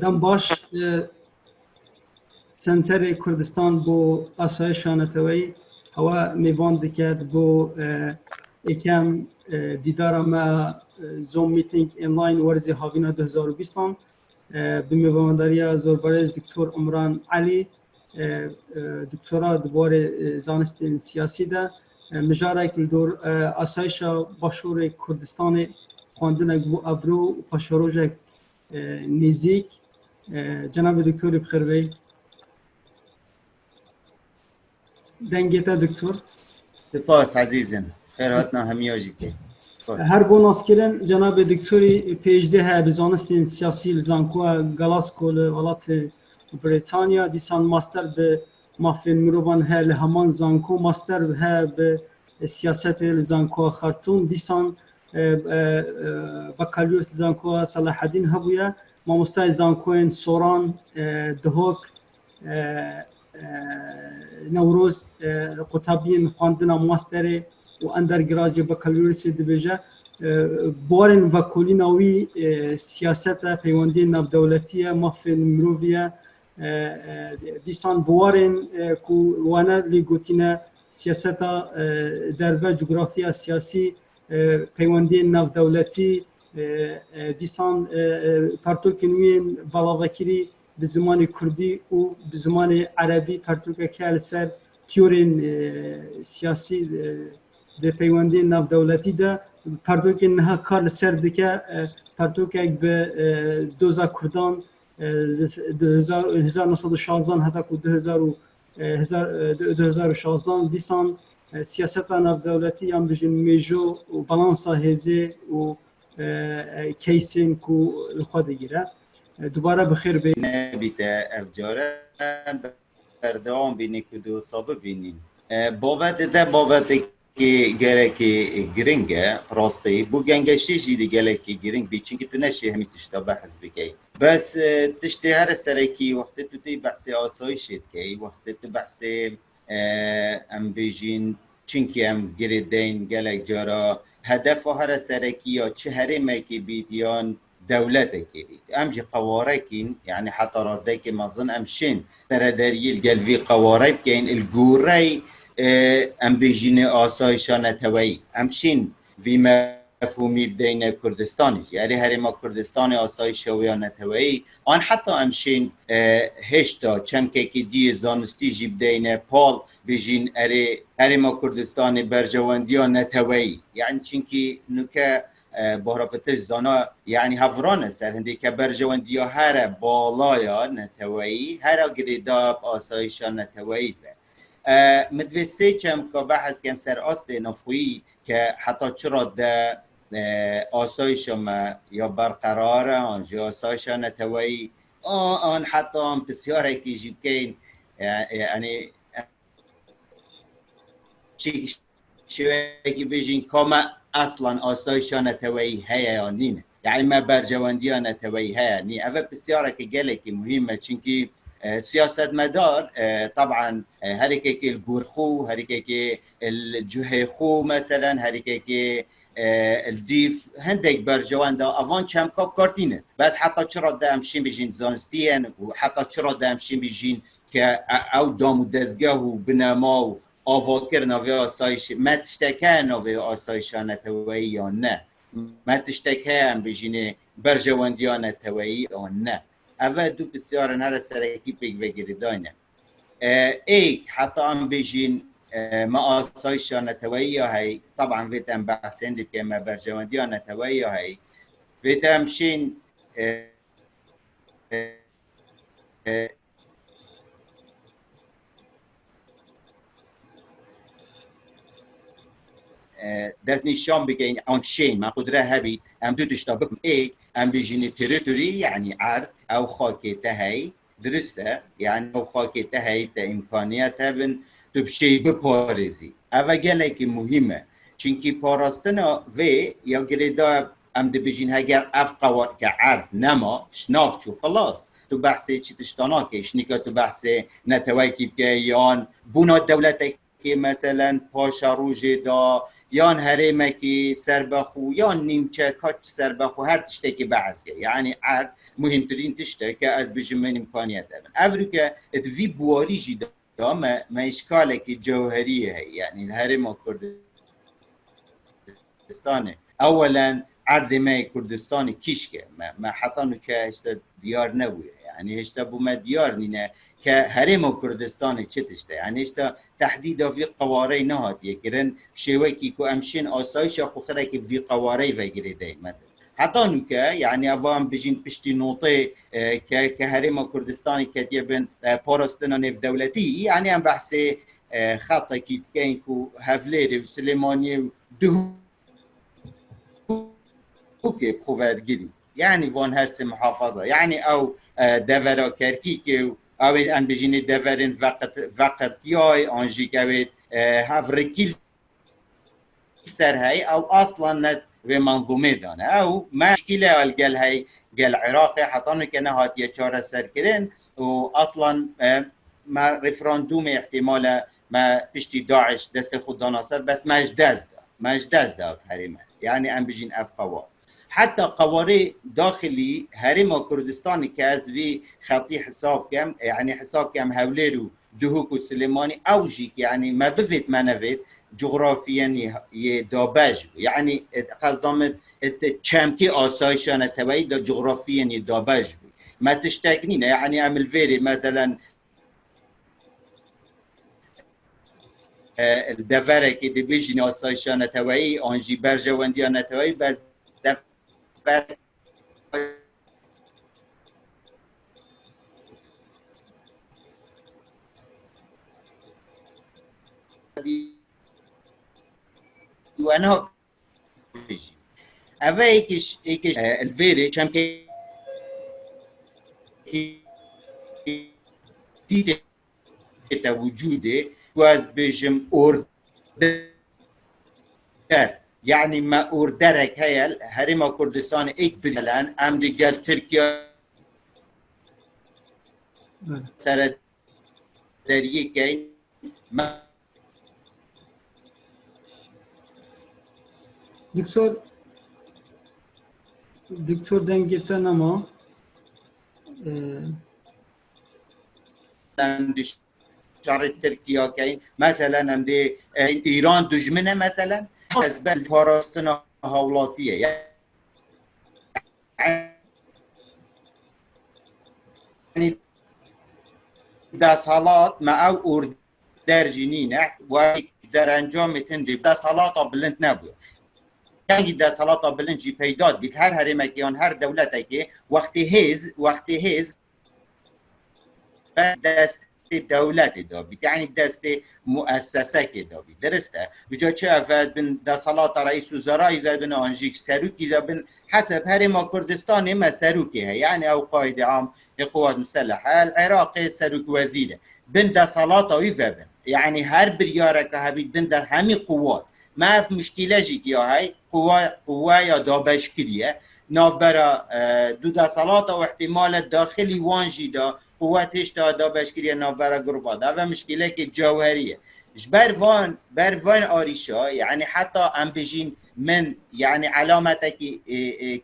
دم باش سنتر کردستان بو آسایش نتوی هوا میوان دکرد بو یکم دیدار ما زوم میتینگ اینلاین ورزی هاوینا 2020 به میوانداری زوربارز دکتر عمران علی دکترا دوباره زانست سیاسی ده مجاره که دور آسایش باشور کردستان خواندن بو ابرو و پاشاروژ نزیک جناب دکتر بخیر بی دنگیتا دکتر سپاس عزیزم خیراتنا همیاجی که هر بو ناسکرین جناب دکتری پیجده ها بزانستین سیاسی لزانکو گلاسکو لولات بریتانیا دیسان ماستر به مافین مروان ها لهمان زانکو ماستر ها به سیاست لزانکو خرطوم دیسان بکالیوس زانکو صلاح الدین هبویا ماموستای زانکوین سوران دهوک نوروز قطابین خواندن ماستر و اندرگراج بکالیوس دبیجه بارن و کلیناوی سیاست پیوندی نبدولتی مافین مروویه دیسان بوارن کو وانا لیگوتینه سیاست در و جغرافیا سیاسی پیوندی نبدولتی دیسان پرتوکنوین بالاوکری به زمان کردی و به زمان عربی پرتوکه که سر تیورین سیاسی به پیوندی نبدولتی ده پرتوکه نه کار سر دکه پرتوکه به دوزا کردان 1916 حتی که 2016 دیسان سیاست نبدولتی هم بجن میجو و بالانسا هزه و کیسین کو خود گیره دوباره بخیر بی نبیته افجاره بردام بینی که دو صابه بینیم بابت که گرکی گرینگه راستی بو گنگشی جیدی گلکی گرینگ بی چونکه تو نشی همی تشتا بحث بکی بس تشتی هر سرکی وقتی تو تی بحث آسایشید کی وقتی تو بحث ام بیجین چونکه ام گریدین گلک جارا هدف هر سرکی یا چه هرمه که بیدیان دولته که بید امجی قوارکین یعنی حتی راده که مظن امشین ترداری الگلوی قوارک کین الگوری ام بیجین آسایشان توی امشین وی مفهومی بدین کردستانی یعنی هرما کردستان آسایش شویان توی آن حتی امشین هشتا چمکه که دی زانستی جی بدین پال بیجین هرما کردستان برجواندیان نتوی یعنی چونکی نکه بهرابتر زانا یعنی هفران سر هندی که برجواندیا هر بالایا نتوی هر گریداب آسایشان نتوی مدوسه چم که بحث کم سر آست نفوی که حتی چرا ده آسایش ما یا برقراره آنجا آسایش نتوی آن حتی هم بسیاره که جیب کن یعنی چی بیجین کما اصلا آسایش نتوی هیا یا نینه یعنی ما برجواندی نتوی هیا نی اوه بسیاره که گله که مهمه چونکه سیاست مدار طبعا هرکی که الگورخو هرکی که الجهخو مثلا هرکی که الديف هندك برجوان دا افان چم کاب کارتینه بس حتی چرا دامشین بجین زانستین و حتی چرا دامشین بجین که او دام و دزگاه و بنما و آواکر نوی آسایش ما تشتکه نوی آسایشان توی یا نه ما تشتکه هم بجین برجواندیان توی یا نه اول دو بسیار نره سرکی پیک وگیری داینه ایک حتی هم بجین ما آسایشان توی یا هی طبعا ویتم بحثین دی که ما برجواندیان توی یا هی ویتم شین دست نشان بگین آن شین ما قدره هبی ام دو تشتابه ایک ام بجین تریتوری یعنی عرض او خاکی تهی درسته یعنی او خاکی تهی تا امکانیت هبن تو بشی بپارزی اوه گله که مهمه چونکی پاراستن و یا گریدا ام دی بجین هگر اف قوار که عرض نما شناف چو خلاص تو بحثی چی تشتانا که شنیکا تو بحثی نتوی که یان بونا دولت که مثلا پاشا روژه دا یان هرمکی سربخو یان نیمچه کاچ سربخو هر تشتکی بعض یعنی عرض مهمترین تشته که از بجم من امکانیت دارن افرو که ادوی بواری جدا ما اشکاله که جوهریه یعنی الهرم کردستانه اولا عرض ما کردستان کیشکه ما حتانو که اشتا دیار نبوده يعني هشتا بوما ديار نينا كهرم كردستان تشتشتا يعني هشتا تحديدا في قواري نهات يكرن شويكي كو امشين آسايش خو خرك في قواري وغيره داي مثلا حتى نوكا يعني افام بجين بشتي نوطي كهرم كردستان كتيبن باراستنا نف دولتي يعني ام بحثي خطا كيت كاين كو هافليري وسليماني دهو اوكي بخوفات جدي يعني فون هرس محافظة يعني او دورا کرکی او ان بجین دورن وقتیای آنجی که هفرکیل سر هاي او اصلا نت و منظومه دانه او مشکله الگل هاي گل عراقي حتى کنه هاتیه چاره سر کرن و اصلا ما رفراندوم احتمال ما پشتی داعش دست خود ناصر بس مجدز ده حريمه يعني ام بجين اف قوار حتى قواري داخلي هرم كردستان كاز في خطي حساب كم يعني حساب كم هوليرو دهوك السليماني اوجيك يعني ما بفت ما نفت جغرافيا يدابج يعني قصدام تشامكي آسايشانه توي دا جغرافيا يدابج ما تشتاقنين يعني عمل فيري مثلا الدفره که دی بیجین آسایشان توایی آنجی برجواندیان توایی بس دفره وانا بیجی اوه ایکش الویره چم که دیده تا وجوده واز بيجم اوردر يعني ما اوردرك هي هرم كردستان اكبر الان ام ديال تركيا سر دريه كاين ما دكتور دنگتن اما شعر تركيا كاين مثلا هم دي ايران دجمنه مثلا حزب الفارستنا هولاتيه يعني ده صالات مع او درجنين و در انجام تندي ده صالات بلند نبوه يعني ده صالات بلند جي پیداد بيت هر هرمكيان هر دولتي که وقتی هز دست دولت دابی یعنی دست مؤسسه که دابی درسته بجا چه افاد بن دسالات رئیس وزرای و بن آنجیک سروکی و بن حسب هرم کردستان ما سروکی ها يعني او قائد عام قوات مسلحه العراق سروک وزیره بن دسالات اوی و بن يعني هر بريارك هبید بن در همي قوات ما في مشكله جي كي هاي قوه یا دابش کریه ناف برا دو دسالات و احتمال داخلي وانجي دا قوتش تا بشکری نابرا گروپا دا و مشکله که جوهریه بر وان آریشا يعني حتى ام بجين من يعني علامته که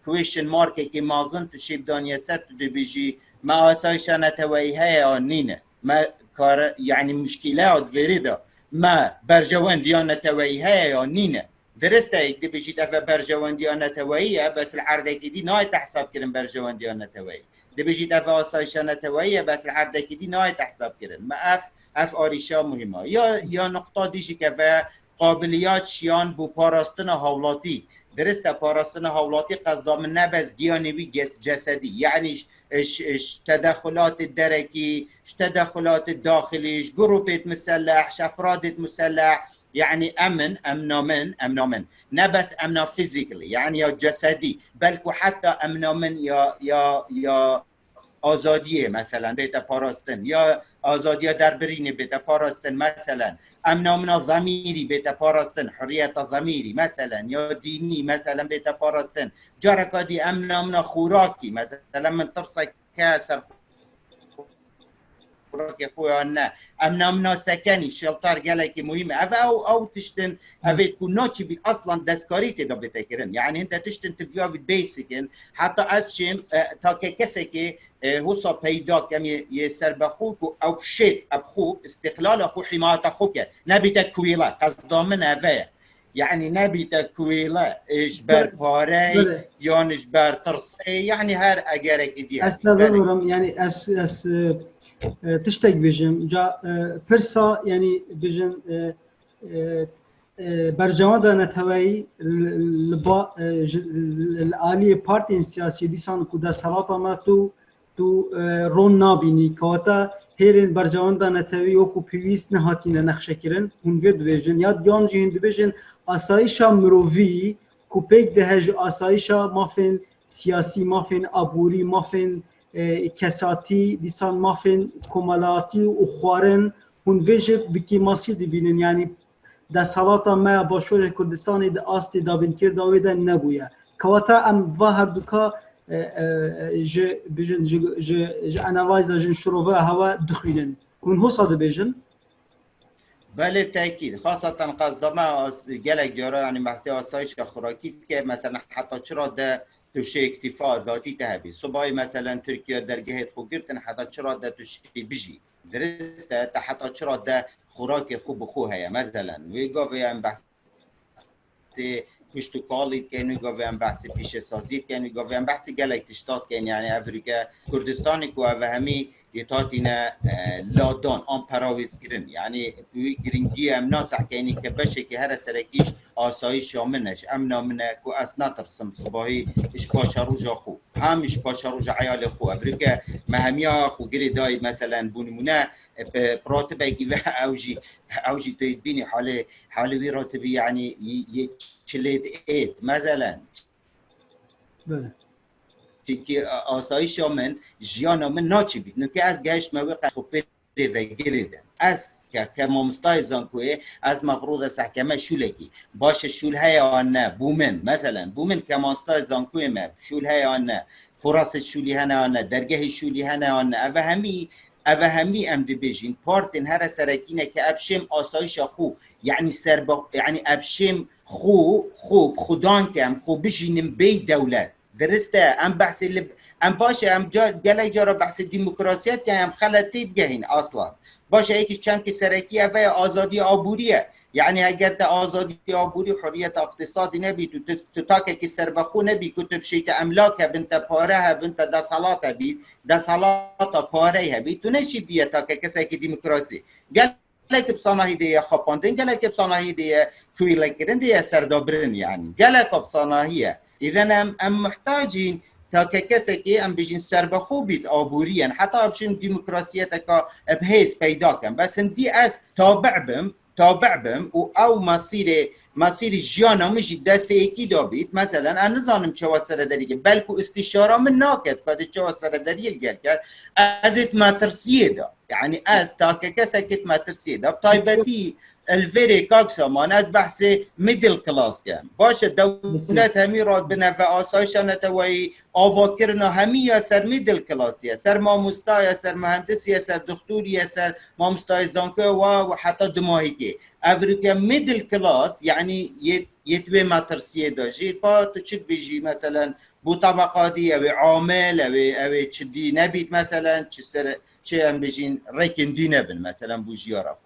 کویشن مارک که مازن تو شیب دانیه سر تو دو بجی ما آسایشانه تویی های نینه ما کار يعني مشکله ادویری دا ما برجوان دیانه تویی های نینه درسته ایک دی بجی دفع برجوان دیانه توییه بس العرده که دی نای تحساب کرن برجوان دیانه تویی ده بيجي دفع آسایشانه توییه بس العرده که دی نای تحساب کرن ما اف آریشا مهمه یا نقطه دیشی که و قابلیات شیان بو پاراستن حولاتی درسته پاراستن حولاتی قصدام نبز گیانوی جسدی يعني تدخلات درکی تدخلات داخلیش گروپت مسلح افرادت مسلح يعني امن نه بس امنا فيزيكلي يعني یا جسدی بلکه حتی امنا من یا آزادیه مثلا بیت پاراستن یا آزادی در برین بیت پاراستن مثلا امنا من ضمیری بیت پاراستن حریت ضمیری مثلا یا دینی مثلا بیت پاراستن جارکادی امنا من خوراکی مثلا من ترسک کسر خوراک خواه نه ام نامنا سکنی شلتر گلکی مهمه او تشتن اوید کو ناچی بید اصلا دستکاری تدا بتکرن یعنی انت تشتن تبیا بید بیسکن حتی از شم تا که کسی که وصا پیدا کم یه سر بخو او بشید ابخو استقلال خو حمایت خو که نبیت کویلا قصدا من اوه يعني نبي تكويله اجبر باري يون اجبر ترصي يعني هر اجرك دي استغرب يعني اس تشتاق بيجم جا فرصة يعني بيجم برجوانا نتوي الآلية بارتي سياسية ديسان كودا سلاطة ما تو رون نابيني كواتا هيرين برجوانا نتوي وكو بيويس نهاتينا نخشكرن هون فيد بيجن ياد يان جهن بيجن آسایشا مروی کوپیک دهج آسایشا مافن سیاسی مافن عبوری مافن کساتی دیسان مافن کمالاتی و خوارن هون ویژه بکی ماسی دبینن یعنی در سالاتا ما باشور کردستان ده آستی دابین کرد آویده نبویه کواتا ام و هر دوکا ج انوایزا جن شروع هوا دخینن هون هو صاد بیجن بله تأكيد خاصة قصد ما جلك جرا يعني محتوى آسایش خوراکی که مثلا حتی چرا ده توشه اکتفاء ذاتی تهبی صبحی مثلا ترکیه درگاه خو گرتن حتی چرا ده توشه بجی درسته تا حتی چرا ده خوراک خوب خو هيا مثلا ويگاوی هم بحث پشتوکالیت کن ويگاوی هم بحث پیش سازیت کن ويگاوی هم بحث جلک تشتات کن یعنی افریقا کردستانی که و همی يتاتينا لادان ام براويز كرن يعني جرينجي ام ناصح كاني كبشه كي هر سركيش آسایش منش امنا منا كو اسنا ترسم صباحي اش باشروج خو هم اش باشروج عيال خو افريقيا مهميا خو جري داي مثلا بونمونه براتبه كي اوجي تبيني حاله وي راتبي يعني يشليد ايت مثلا که آسایش من جیان من ناچی بید نو که از گشت موقع خوبه و گریدن از که مامستای زانکوه از مفروض سحکمه شولکی باشه شول های آن نه بومن مثلا بومن که مامستای زانکوه ما شول های آن نه فراس شولی هنه آن نه درگه شولی هنه آن نه اوه همی ام دی بیجین پارتن هر سرکینه که ابشم آسایش خوب یعنی یعنی ابشم خوب خودان که هم خوب بجینم بی دولت درسته ام بحث اللي ام باشه ام جلای جارا بحث ديمقراطيات که ام خلطید گهین اصلا باشه یکیش چند که سرکیه و آزادی عبوریه یعنی اگر تا آزادی عبوری حریت اقتصادی نبی تو تاکه که سر بخو نبی کتب شیط املاک بنت پاره بنت دسالات بی دسالات پاره بی تو نشی بیه تاکه کسی که ديمقراطي گلک بصناهی دیه خپاندن گلک بصناهی دیه توی لکرن دیه سردابرن يعني گلک بصناهیه إذا أم محتاجين ككسكي أم بيجين سرب خوبيت عبوريا حتى أبشين ديمقراطيتك بهيس بيداكم بس هندي أس تابع بم أو مصير جيانا مش دست ايكي دابيت مثلا أنا نظام چواسر داريك بلكو استشارة من ناكد قد چواسر داريك جالكر أزت ما ترسيه دا يعني أز ككسكي ما ترسيه دا طيبتي الفيري كاكسمان از بحث ميدل كلاس كان باش الدولات همي راد بنفع آسایش نتوي آواكرنا همي سر ميدل كلاس سر ماموستا سر مهندسي سر دكتوري سر ماموستا زانكو وحتى دماهيكي افريقيا ميدل كلاس يعني يتوي ما ترسيه دا جي با تشد بيجي مثلا بو طبقاتي او عامل او تشدي نبيت مثلا تشي هم بيجين ريكن دي نبن مثلا بو جيارة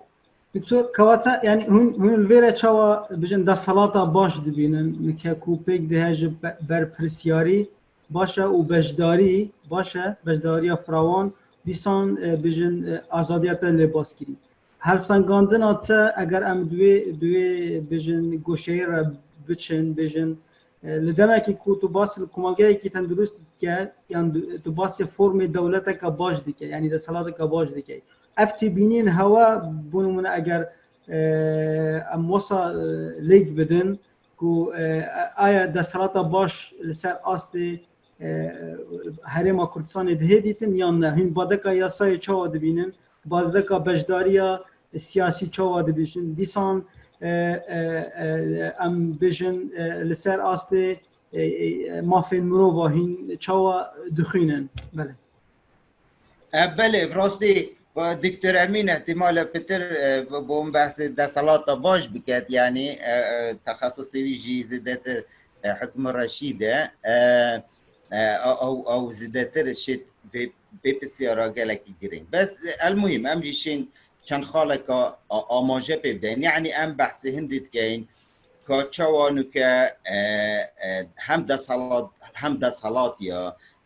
دكتور كواتا يعني هون الفيرا تشوا بجن دا صلاة باش دبينن که کوپیک دهج بر پرسیاری باشه و بجداری باشه بجداری فراوان دیسان بجن آزادیت لباس کری هر سنگاندن آتا اگر ام دوی بجن گوشه را بچن بجن لدمه که تو باس کمالگری که تندرست که یعنی تو باس فرم دولت که باش دیگه یعنی دا صلاة که باش دیگه افتی بینین هوا بونمون اگر اموسا لیگ بدن کو آیا دسترات باش لسر آست حرم کردستان ده دیتن یا نه هم بادکا یاسای چوا دبینن بادکا بجداریا سیاسی چوا دبیشن دیسان ام بجن لسر آست مافین مرو واهین چوا دخینن بله بله دكتور امين احتمال بتر بوم بحث دسالات باش بكات يعني تخصصي يجي زدتر حكم الرشيده او زدتر الشيء بي سي ار قالك جرين بس المهم امجي شين كان خالق اماجه ببدين يعني ام بحث هندت كاين كاتشوانو ك هم دسالات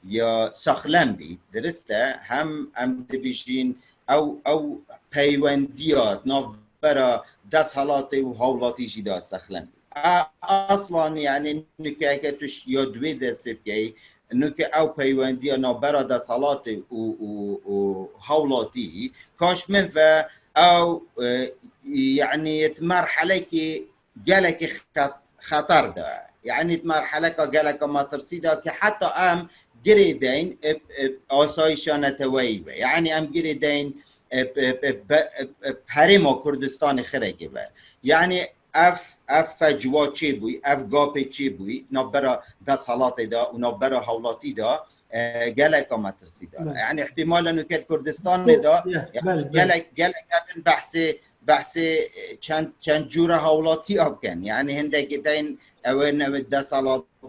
یا ساخلم بید درسته هم دبیجین او پیوندیات ناف برا دست حالات و حولاتی جدا ساخلم بید اصلا یعنی نکه اگه توش یا دوی دست ببگی نکه او پیوندیات ناف برا دست حالات و حولاتی کاش من و او يعني مرحلة كي جالك خطر ده يعني مرحلة جالك ما ترصيده كي حتى ام جريدين آسایشانه تویبه يعني ام جريدين بحرم كردستان خرجه به يعني اف جوا چی بوی اف گاپ چی بوی نبرا دست حالات دا و نبرا حولاتی دا جالك ما ترصيده يعني احتمال انه كردستان دا جالك بحث چند جور حولاتی آبکن یعنی هنده گدین اوه دست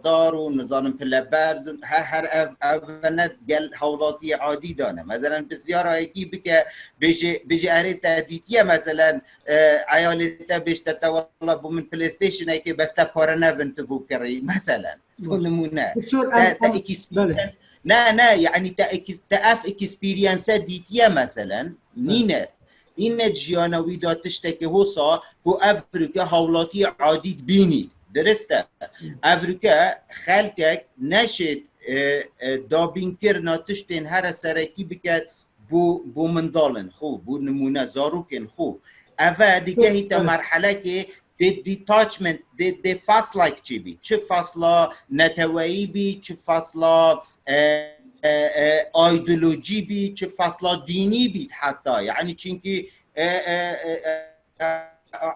دار و نظام پلبرز هر اوه گل حولاتی عادی دانه مثلا بسیار هایکی بکه بیجی اره تهدیدیه مثلا عیالتا بیشتا توالا بو من پلیستیشن ای که بستا پاره نبنت بو کری مثلا فنمونه نه يعني تاف اكسبيرينس ديتيا مثلا نينه این جیانوی داتشته که حسا که افریقا حولاتی عادی بینید درسته افریقا خلقک نشد دابین کرنا تشتین هر سرکی بکرد بو مندالن خوب بو نمونه زاروکن خوب اوه دیگه هیتا مرحله که دیتاچمنت دی فاصله چی بید چه فاصله نتوایی بید چه فاصله ایدئولوژی بید چه فاصله دینی بید حتی یعنی چونکه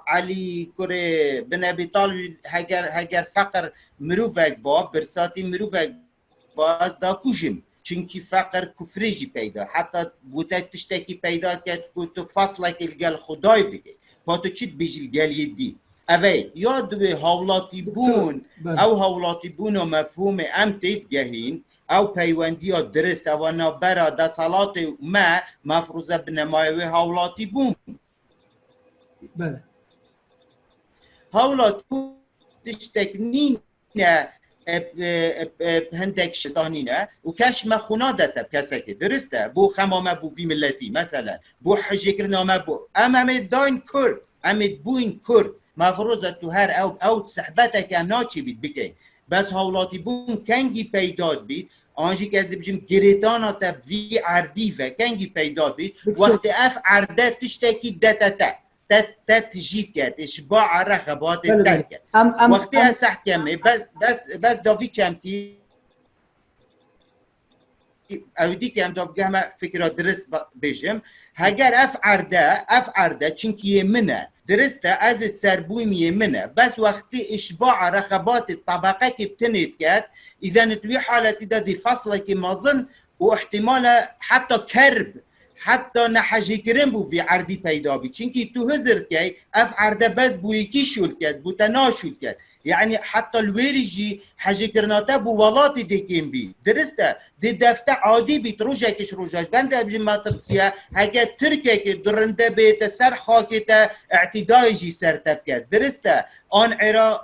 علی کره بن ابی طالب هگر فقر مروفک با برساتی مروفک باز دا کشم چونکه فقر کفریجی پیدا حتی بوده تشتکی پیدا کرد که تو فاصله که الگل خدای بگه با تو چیت بیجی الگل یدی اوه یا دوی حولاتی بون او حولاتی بون و مفهوم امتید گهین او پیوندی ها درست و نبرا دسالات ما مفروضه بنمایوی حولاتی بون بله حولاتی بون تشتکنین هندک شستانینه و کش مخونا داتا بکسکه درسته بو خمامه بو وی ملتی مثلا بو حجیکرنامه بو امید داین کرد امید بوین کرد مفروضه تو هر او صحبته که ناچی بید بکن بس حولاتی بون کنگی پیداد بید آنجی که بجیم گریتانا تا وی عردی و کنگی پیدا بید وقتی اف عرده تشتکی دتا تجید کرد اشباع رغبات ترکت وقتی از حکمه بس داوی چمتی اودی که هم دابگه فکر درست بجم هگر اف عرده چنکی منه درسته از سربوی منه بس وقتی اشباع رغبات طبقه که بتنید کرد اذا توی حالتی دا دی فصله که مازن و احتمال حتی کرب حتی نحجی کرن بو فی عردی پیدا بی چونکی تو هزر که اف عرده بس بو یکی شول کرد بو تنا شول کرد یعنی حتی الویریجی حجی کرناته بو ولاتی دیکیم بی درسته دی دفته عادی بیت روژکش روژاش بنده بجی ماترسیه هگه ترکه که درنده بیت سر خاکت اعتدای جی سرتب کرد درسته آن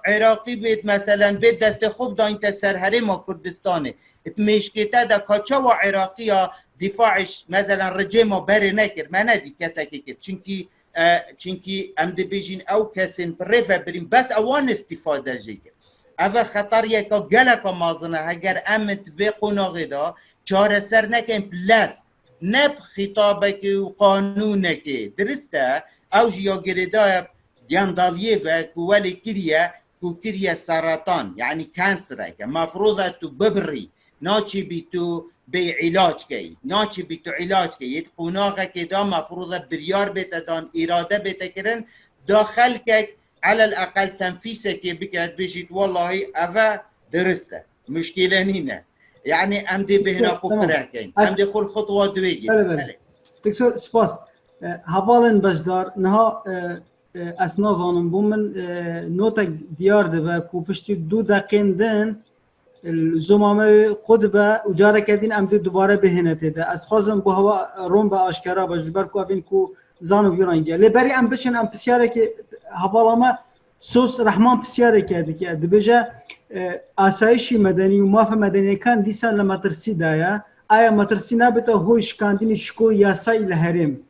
عراقی بیت مثلا بیت دست خوب دا این سر حرم کردستانه اتمیشکیته دا کچه و عراقی ها دفاعش مثلا رجیمو بری نکر من ندید کسا که کرد چونکی ام دی بیجین او کسین پریفه بریم بس اوان استفاده جی کرد اوه خطر یکا گلکا مازنه اگر امت وی قناغی دا چاره سر نکن پلس نب خطابه که و قانونه که درسته او جیا گریده گندالیه و کولی کریه سرطان یعنی کانسره که مفروضه تو ببری ناچی بی تو بی علاج کی ناچی بی تو علاج کی قناغه که دا مفروضه بریار بیت دان اراده بیت کرن داخل که على الاقل تنفيسه که بکرد بجید والله اوه درسته مشکله نینه يعني امدي بهنا خفره كاين امدي خل خطوه دويجي دکتور سپاس هوالن بجدار نها اسنا زانم بو من نوتا دیار ده کو پشتی 2 دقیقه دن زمامه خود به اجاره کردین ام دوباره بهنته ده از خوازم بو هوا روم به آشکارا بجبر کو ابین کو زانو بیرانگه لبری ام بچن ام پسیاره که هوالاما سوس رحمان پسیاره کرده که دبجه آسایشی مدنی و مافه مدنی کان دیسان لمترسی دایا آیا مترسی نبته هوش کاندین شکو یاسای لهرم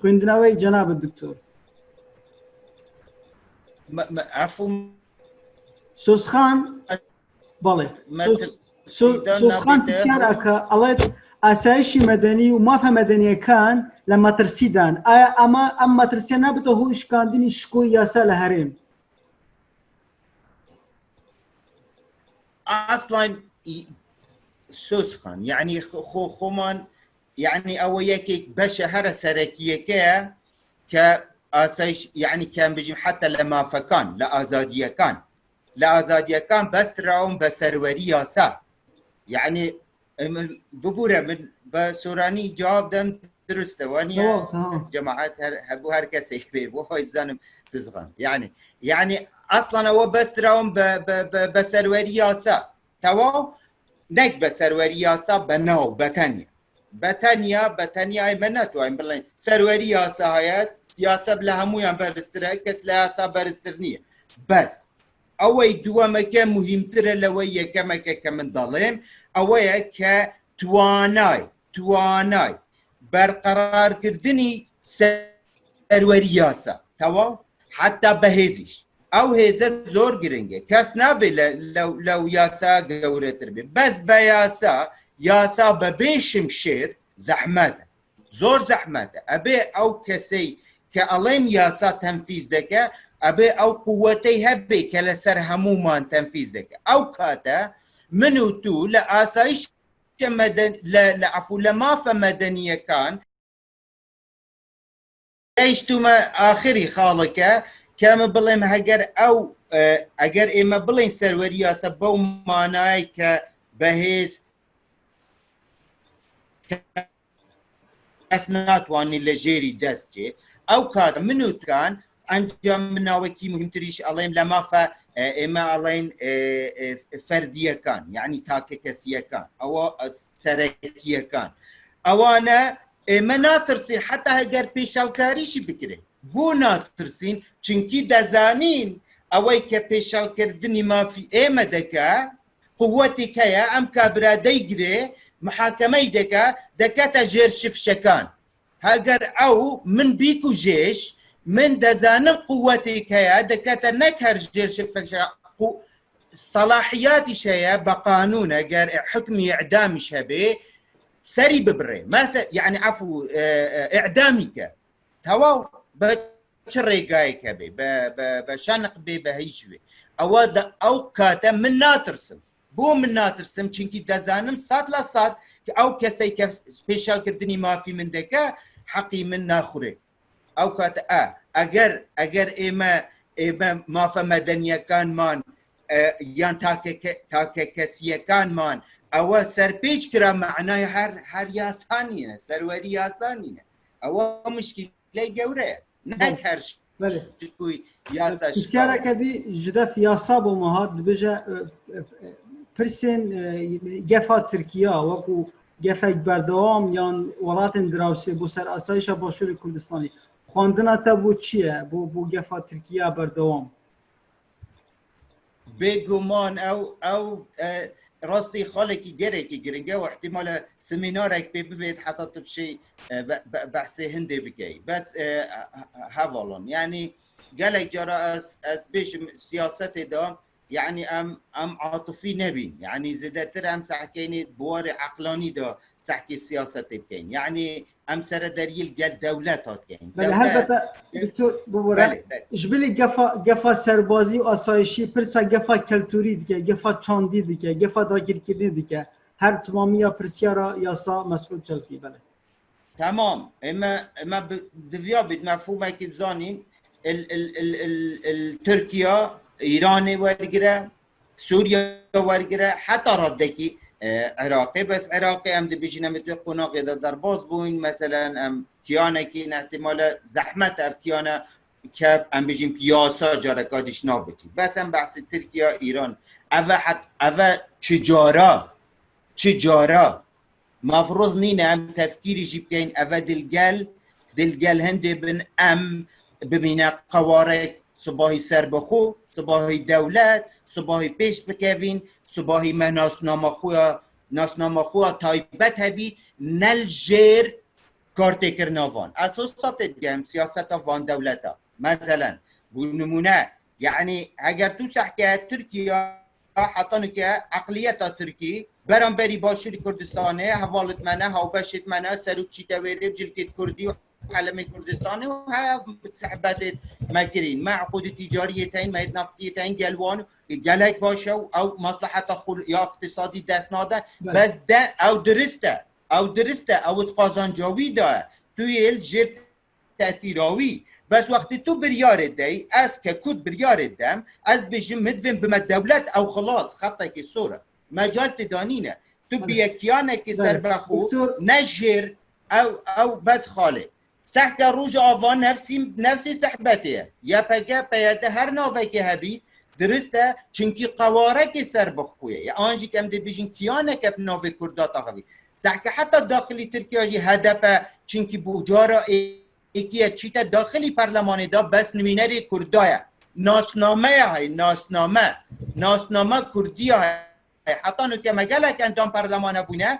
خوندناوی جناب الدکتور عفو سوس خان بله سوس خان پسیاره که الات آسایشی مدنی و مافه مدنی کان لمترسی دان آیا اما مترسی نبته هوش کاندین شکو یاسای لهرم اصلا سوسخان يعني خومان يعني او يكيك بشهر سركيه كاسايش يعني كان بيجي حتى لما فكان لا ازاديه كان بس تراهم بسروري ياسا يعني ببوره من بسوراني جواب دم درست واني جماعات هبو هركس يكبي وهو يبزانم سوسخان يعني اصلا هو بس تراهم بسروري ياسا تمام نك بسروري ياسا بناو بتانيا مناتو ام بلين سروري ياسا هيا سياسه بلا همو يم برستركس لا ياسا برسترنيه بس اوي دوا مكان مهمتر لويه كما كمن ظالم اوي ك تواناي برقرار كردني سروري ياسا تمام حتى بهزيش او هزه زور گرنگه کس نبی لو یاسا گوره تربی بس با یاسا ببیشم شیر زحمته زور زحمته ابی او کسی که علیم یاسا تنفیذ دکه ابی او قوتی هبی که لسر همومان تنفیذ دکه او کاتا منو تو لآسایش لعفو لمافه مدنیه کان ايشتو آخری خالقه كما بلين هجر او اگر اما بلين سروريا سبو ماناي كبهيز اسنات واني لجيري دسجي او كاد منو كان انجام مناوكي مهم تريش عليهم لما فا اما علين فرديه كان يعني تاككسيه كان او سركيه كان اوانا ما ناترسين حتى هجر بيشالكاريشي بكري بو ناترسين چونكي دزانين اوي كبيشال كردني ما في ايما دكا قوتي كيا ام كابرا ديگري محاكمه دكا جير شفشكان هاجر او من بيكو جيش من دزان قوتي كيا دكا نكهر جير شفشكان صلاحياتي شيا بقانون اگر حكمي اعدامي شبه سري ببري ما يعني عفو اعدامي تواو بشري جايك بي بشنق بي بهيشوي او كاتا من ناترسم بو من ناترسم چونكي دزانم صاد لا صاد او كسي كف سبيشال كردني ما في من دكا حقي من ناخري او كاتا اگر ايما ما فمدنيا كان مان يان تاك كسيه كان مان او سربيج كرا معناه هر ياسانينه سروري ياسانينه او مشكله جوره نكرش شكوي ياسا بسیار کدی جدا یاسا بو مهات بجا پرسن گفا ترکیه وکو گفا بردوام یان ولات دراوسی بو سر آسایش باشور کردستانی خواندن تا بو چیه بو گفا ترکیه بردوام بگمان او راستي خالك يجري جرينجا واحتمال سمينارك بيبيت حتى تبشي بحثي هندي بكي بس هافالون يعني قالك جرى اس بيش سياستي دا يعني ام عاطفي نبين يعني زدتر ام سحكيني بواري عقلاني دا سحكي سياستي بكين يعني ام سر دليل قال دولات كاين البته دكتور بورا جبلي قفا سربازي واسايشي برسا قفا كلتوري ديكه قفا چاندي ديكه قفا داگيركردني ديكه هر تماميا برسيارا ياسا مسؤول چلفي بله تمام اما دفيا بمفهومه كي بزانين التركيا ايران ورگره سوريا ورگره حتى ردكي عراقي بس عراقي ام دي بيجينا متو قناق اذا درباز بوين مثلا ام كيانا كين احتمال زحمه اف كيانا كاب ام بيجين بياسا جاركا ديش نابتي بس ام بحث تركيا ايران اوا تجاره مفروض نينا ام تفكيري جيبكين اوا دلقل هندي بن ام ببينا قوارك صباحي سربخو صباحي دولت صباحي پیش بکوین صباحی ما ناسنامه خواه تایبت هبی نل جیر کارت کرناوان اساسات دیم سیاست وان دولتا مثلا بنمونه يعني اگر تو سحكه تركيا حطانو که عقلية تركي برام بري باشور كردستانه حوالت منه هاو بشت منه سروك چي تويري بجلكت كردي علم كردستانه وها صحبات مكرين مع عقود تجاريتين ما نفتيتين قلوان قالك باشه او مصلحه یا اقتصادي دسناده بس ده او درسته او قازانجاوي ده توی الجر تاثيراوي بس وقت تو بريار دي از كود بريار دم از بجم مدفن بما الدولات او خلاص خطك الصوره مجال تدانينه تو بيكيانك سربخو نجر او بس خالي سحك روج آوان نفسی صحبته یا پگه پیاده هر نوه که هبید درسته چونکی قواره که سر بخویه یا آنجی که هم دی بیشین کیانه که نوه کرداتا هبید سحک حتی داخلی ترکیه جی هدفه چونکی بوجارا ایکیه چیتا داخلی پرلمانی دا بس نمینری کردایه ناسنامه های ناسنامه کردیه های حتى انه كما قال لك انتم برلمان ابونا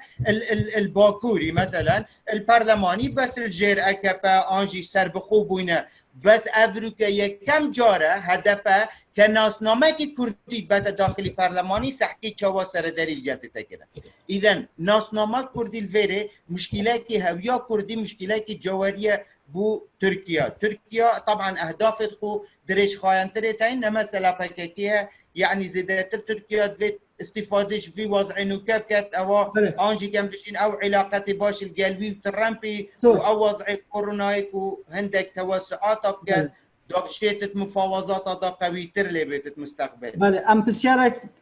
الباكوري مثلا البرلماني بس الجير اكبا انجي سربخو بونا بس افريقيا كم جاره هدفه كناسنامه كردي بدا داخلي برلماني سحكي تشوا سر دليل يتكره اذا ناسنامه كردي الفيري مشكله كي هويه كردي مشكله كي جوهريه بو تركيا طبعا اهداف خو دريش خاينتريتين مثلا بكيكيه يعني زيادة تركيا دفيت استفادش في وضعينو كابكت او انجي كم بشين او علاقتي باش القلبي وترامبي او وضعي كورونايك وهندك توسعات بكت دابشيتت مفاوضات دا قويتر لي بيتت مستقبل بله ام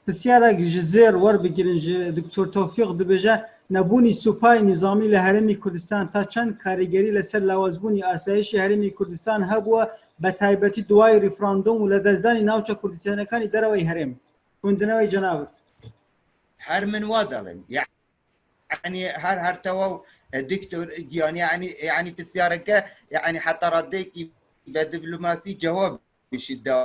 بسيارك جزير ور بگیرن دكتور توفيق دبجه نبوني سوپای نظامی لهرمی کردستان تا چند کاریگری لسر لوازبونی آسایش هرمی کردستان هبوه بتایبەتی دوای ریفراندۆم و لە دەستدانی ناوچە کوردستانەکانی دەرەوەی هەرێم خوێندنەوەی جەنابەت هەر من وا دەڵێم يعني هر توا دكتور يعني بسيارك يعني حتى رديك بدبلوماسي جواب بشدة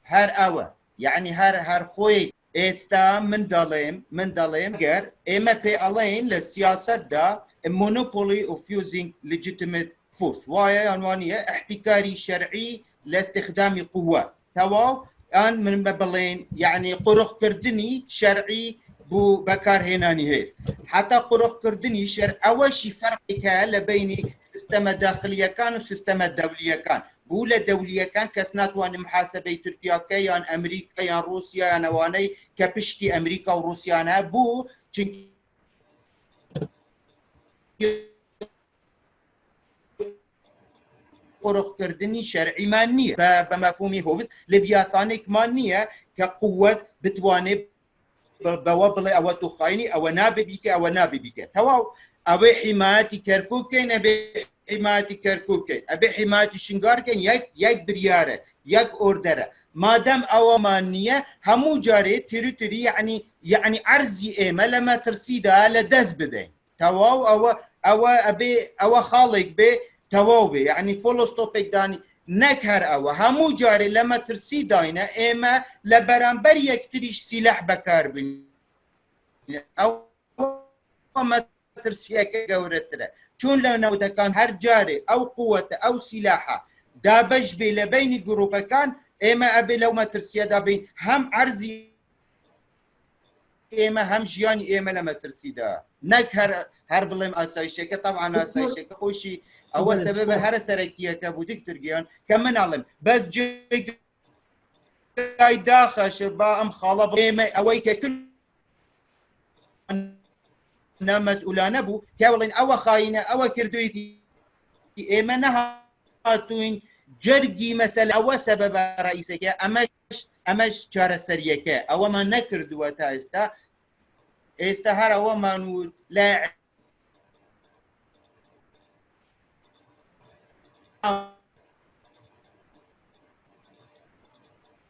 هر أو يعني هر خوي استا من داليم غير اما بي الين للسياسة دا monopoly of using legitimate force وهي عنوانية احتكاري شرعي لاستخدام قوة تواو ان من مبلين يعني قرخ كردني شرعي بو بكار هناني هيس حتى قرخ كردني شرع اول شي فرق كان بين سيستم داخلية كان وسيستم الدولية كان بولا دولية كان كسنات وان محاسبة تركيا كيان امريكا كيان روسيا يان واني كبشتي امريكا وروسيا انا بو قرخ كردني شرعي مانية بمفهومي هو بس لفياثانيك مانية كقوة بتوانب بوابل او تخايني او نابي بيك تواو ابي حمايتي كركوكين ابي حمايتي كركوكين ابي حمايتي شنغاركين يك برياره يك اوردره مادام او مانية همو جاري تري يعني عرزي ايما لما ترسيدها لدز بدين تواو او ابي او خالق بي تواو يعني فول ستوبك داني نكهر او همو جاري لما ترسي داينا اما لبرانبر يكتريش سلاح بكار بني او ما ترسيك قورتره چون لو كان هر جاري او قوة او سلاحة دابج بي لبين جروبا كان اما ابي لو ما ترسي دابين هم عرزي اما هم جياني اما لما ترسي دا نكهر هر بلم اسايشك طبعا اسايشك خوشي أول سبب هر سركية كابو دكتور جيان كمان علم بس جاي داخل شباب أم خالب إيمة أويك كل مسؤولان أبو كاولين أو خاينة أو كردويتي إيمة نهاتوين جرجي مثلا أول سبب رئيسك أما ئەمەش چارەسەریەکە ئەوەمان نەکردووە تا ئێستا هەر ئەوەمان و لا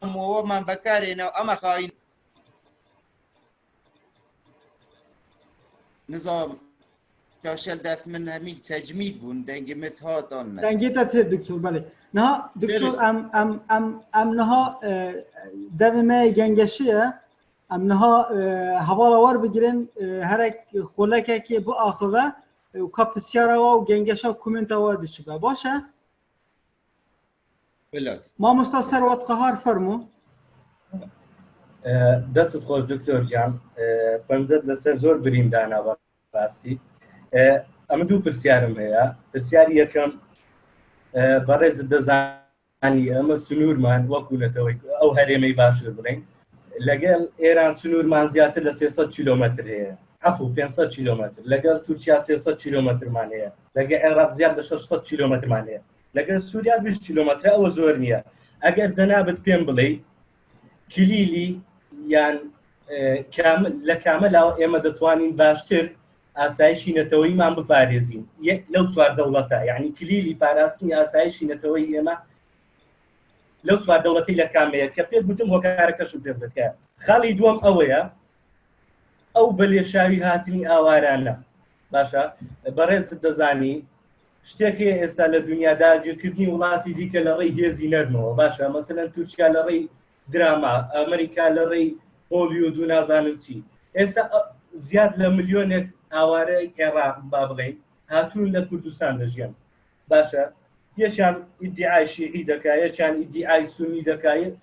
ئەوەمان بەکارێنەوە ئەمە خاین نظام كاشل دف من همين تجميد بون دنگ متهاتان دنگیت ته دکتر بله نه دکتر ام نها دومه گنگشیه ام نها حوالا وار بگیرن هرک خولکه که با آخوه و کپ سیاره و گنگشا کومنت وارد شده باشه بلاد ما مستثر وقت قهار فرمو دەستت خۆش دکتۆر جان پەنجەت لەسەر زۆر بریم دانا بەڕاستی ئەمە دوو پرسیارم هەیە پرسیاری یەکەم بەڕێزت دەزانی ئەمە سنوورمان وەکوونەتەوەی ئەو هەرێمەی باشوور بڵین لەگەڵ ئێران سنوورمان زیاتر لە 300 کیلۆمەتر هەیە 500 کیلۆمەتر لەگەڵ تورکیا 300 کیلۆمەترمان هەیە لەگەڵ عێراق زیاد لە 600 کیلۆمەترمان هەیە لەگەڵ سووریا 20 کیلۆمەتر ئەوە زۆر نییە ئەگەر جەنابەت پێم بڵێ کلیلی یان لە کامەلاوە ئێمە دەتوانین باشتر ئاسایشی نەتەوەیمان بپارێزین یەک لەو چوار دەوڵەتە یعنی کلیلی پاراستنی ئاسایشی نەتەوەی ئێمە لەو چوار دەوڵەتی لە کامەیە کە پێت گوتم هۆکارەکەشم پێ بدەکە خاڵی دووەم ئەوەیە ئەو بەلێشاوی هاتنی ئاوارانە باشە بەڕێزت دەزانی شتێکی ئێستا لە دنیادا گیرکردنی وڵاتی دیکە لە ڕێی هێزی نەرمەوە باشە مەسەلەن تورکیا لە ڕێی دراما ئەمریکا لە ڕێی هۆلیوود و نازانم چی ئێستا زیاد لە ملیۆنێک ئاوارەی عێراق با بڵێین هاتوون لە کوردستان دەژیان باشە یەکیان ئیدعای شیعی دەکات یەکیان ئیدعای سونی دەکات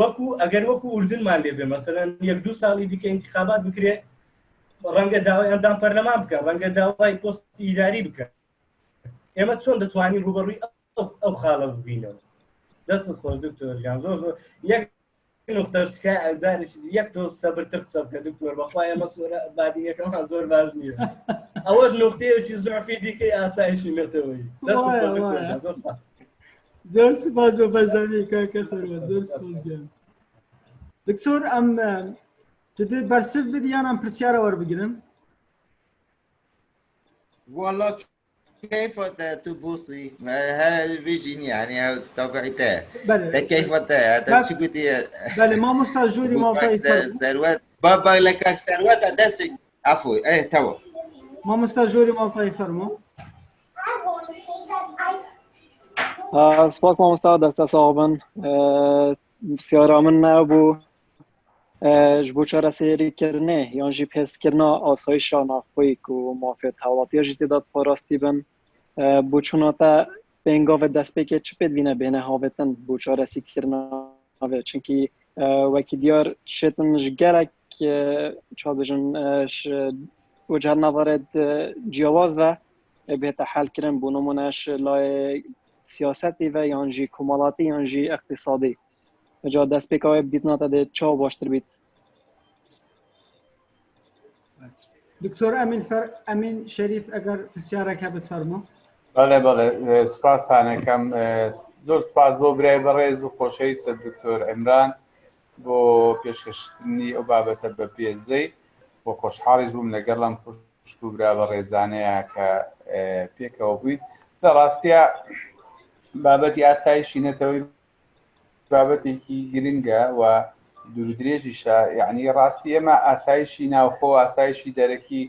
وەکو ئەگەر وەکو ئوردنمان لێ بێ مەسەلەن یەک دوو ساڵی دیکە ئینتیخابات بکرێت ڕەنگە داوای ئەندام پەرلەمان بکەن ڕەنگە داوای پۆستی ئیداری بکەن ئێمە چۆن دەتوانین ڕوبەڕووی ئەو خاڵە ببینەوە دەستت خۆش دکتۆر جان زۆر زۆر یەک نقطەش تکای ئەزانش یەک تۆ سەبرتر قسە بکە دکتۆر بەخوا ئێمە سوورە بادینەکەمان زۆر باش نییە ئەوەش نقطەیەکی زۆرفی دیکەی ئاسایشی نێتەوەی دەستت خۆش دکتۆر جان زۆر سپاس زۆر سپاس بۆ بەشداری کاکە سەروەر زۆر سپاس گیان دکتۆر ئەم دەبێت بەرسف بدی یان ئەم پرسیارە وەربگرن والله كيف تبوصي هذا بيجيني يعني طبيعته كيف شو قلتي بله ما مستاجوري ما ثروات بابا لك ثروات دستك عفوا ايه تو ما مستاجوري ما فرمو سپاس مامۆستا دەستە ساڵبن پرسیارا من نەبوو ji bo çareserîkirinê yan jî pêskirina asayişa navxweyî ku mafiyet hewlatiya jî tê da parastî bin bo çûna te pêngavê destpêkê çi pê dibîne bêhne havêtin bo çaresîkirina vê çunkî wekî diyar şêtin ji gerek çavbêjin wecihê navarê ciyawaz ve bêhte helkirin bû nimûne ji layê siyasetê ve yan jî komalatî yan jî iqtisadî جا دەستپێکەوە بدیتنا دەێت چاو باشتر بیت دکتۆر ئەمین شەریف ئەگەر پرسیارێکە بتفەرمۆ بەڵێ بەڵێ سپاسانەکەم زۆر سپاس بۆ برای بەڕێز و خۆشەویستە دکتۆر عیمران بۆ پێشکەشتنی ئەو بابەتە بە پێزەی بۆ خۆشحاڵیش بووم لەگەڵم خوشک و برا بە ڕێزانەیە کە پێکەوە بوویت لە ڕاستیە بابەتی ئاسایشی نەتەوەی بابەتێکی گرنگە و دوورودرێژیشە یعنی ڕاستی ئێمە ئاسایشی ناوخۆ ئاسایشی دەرەکی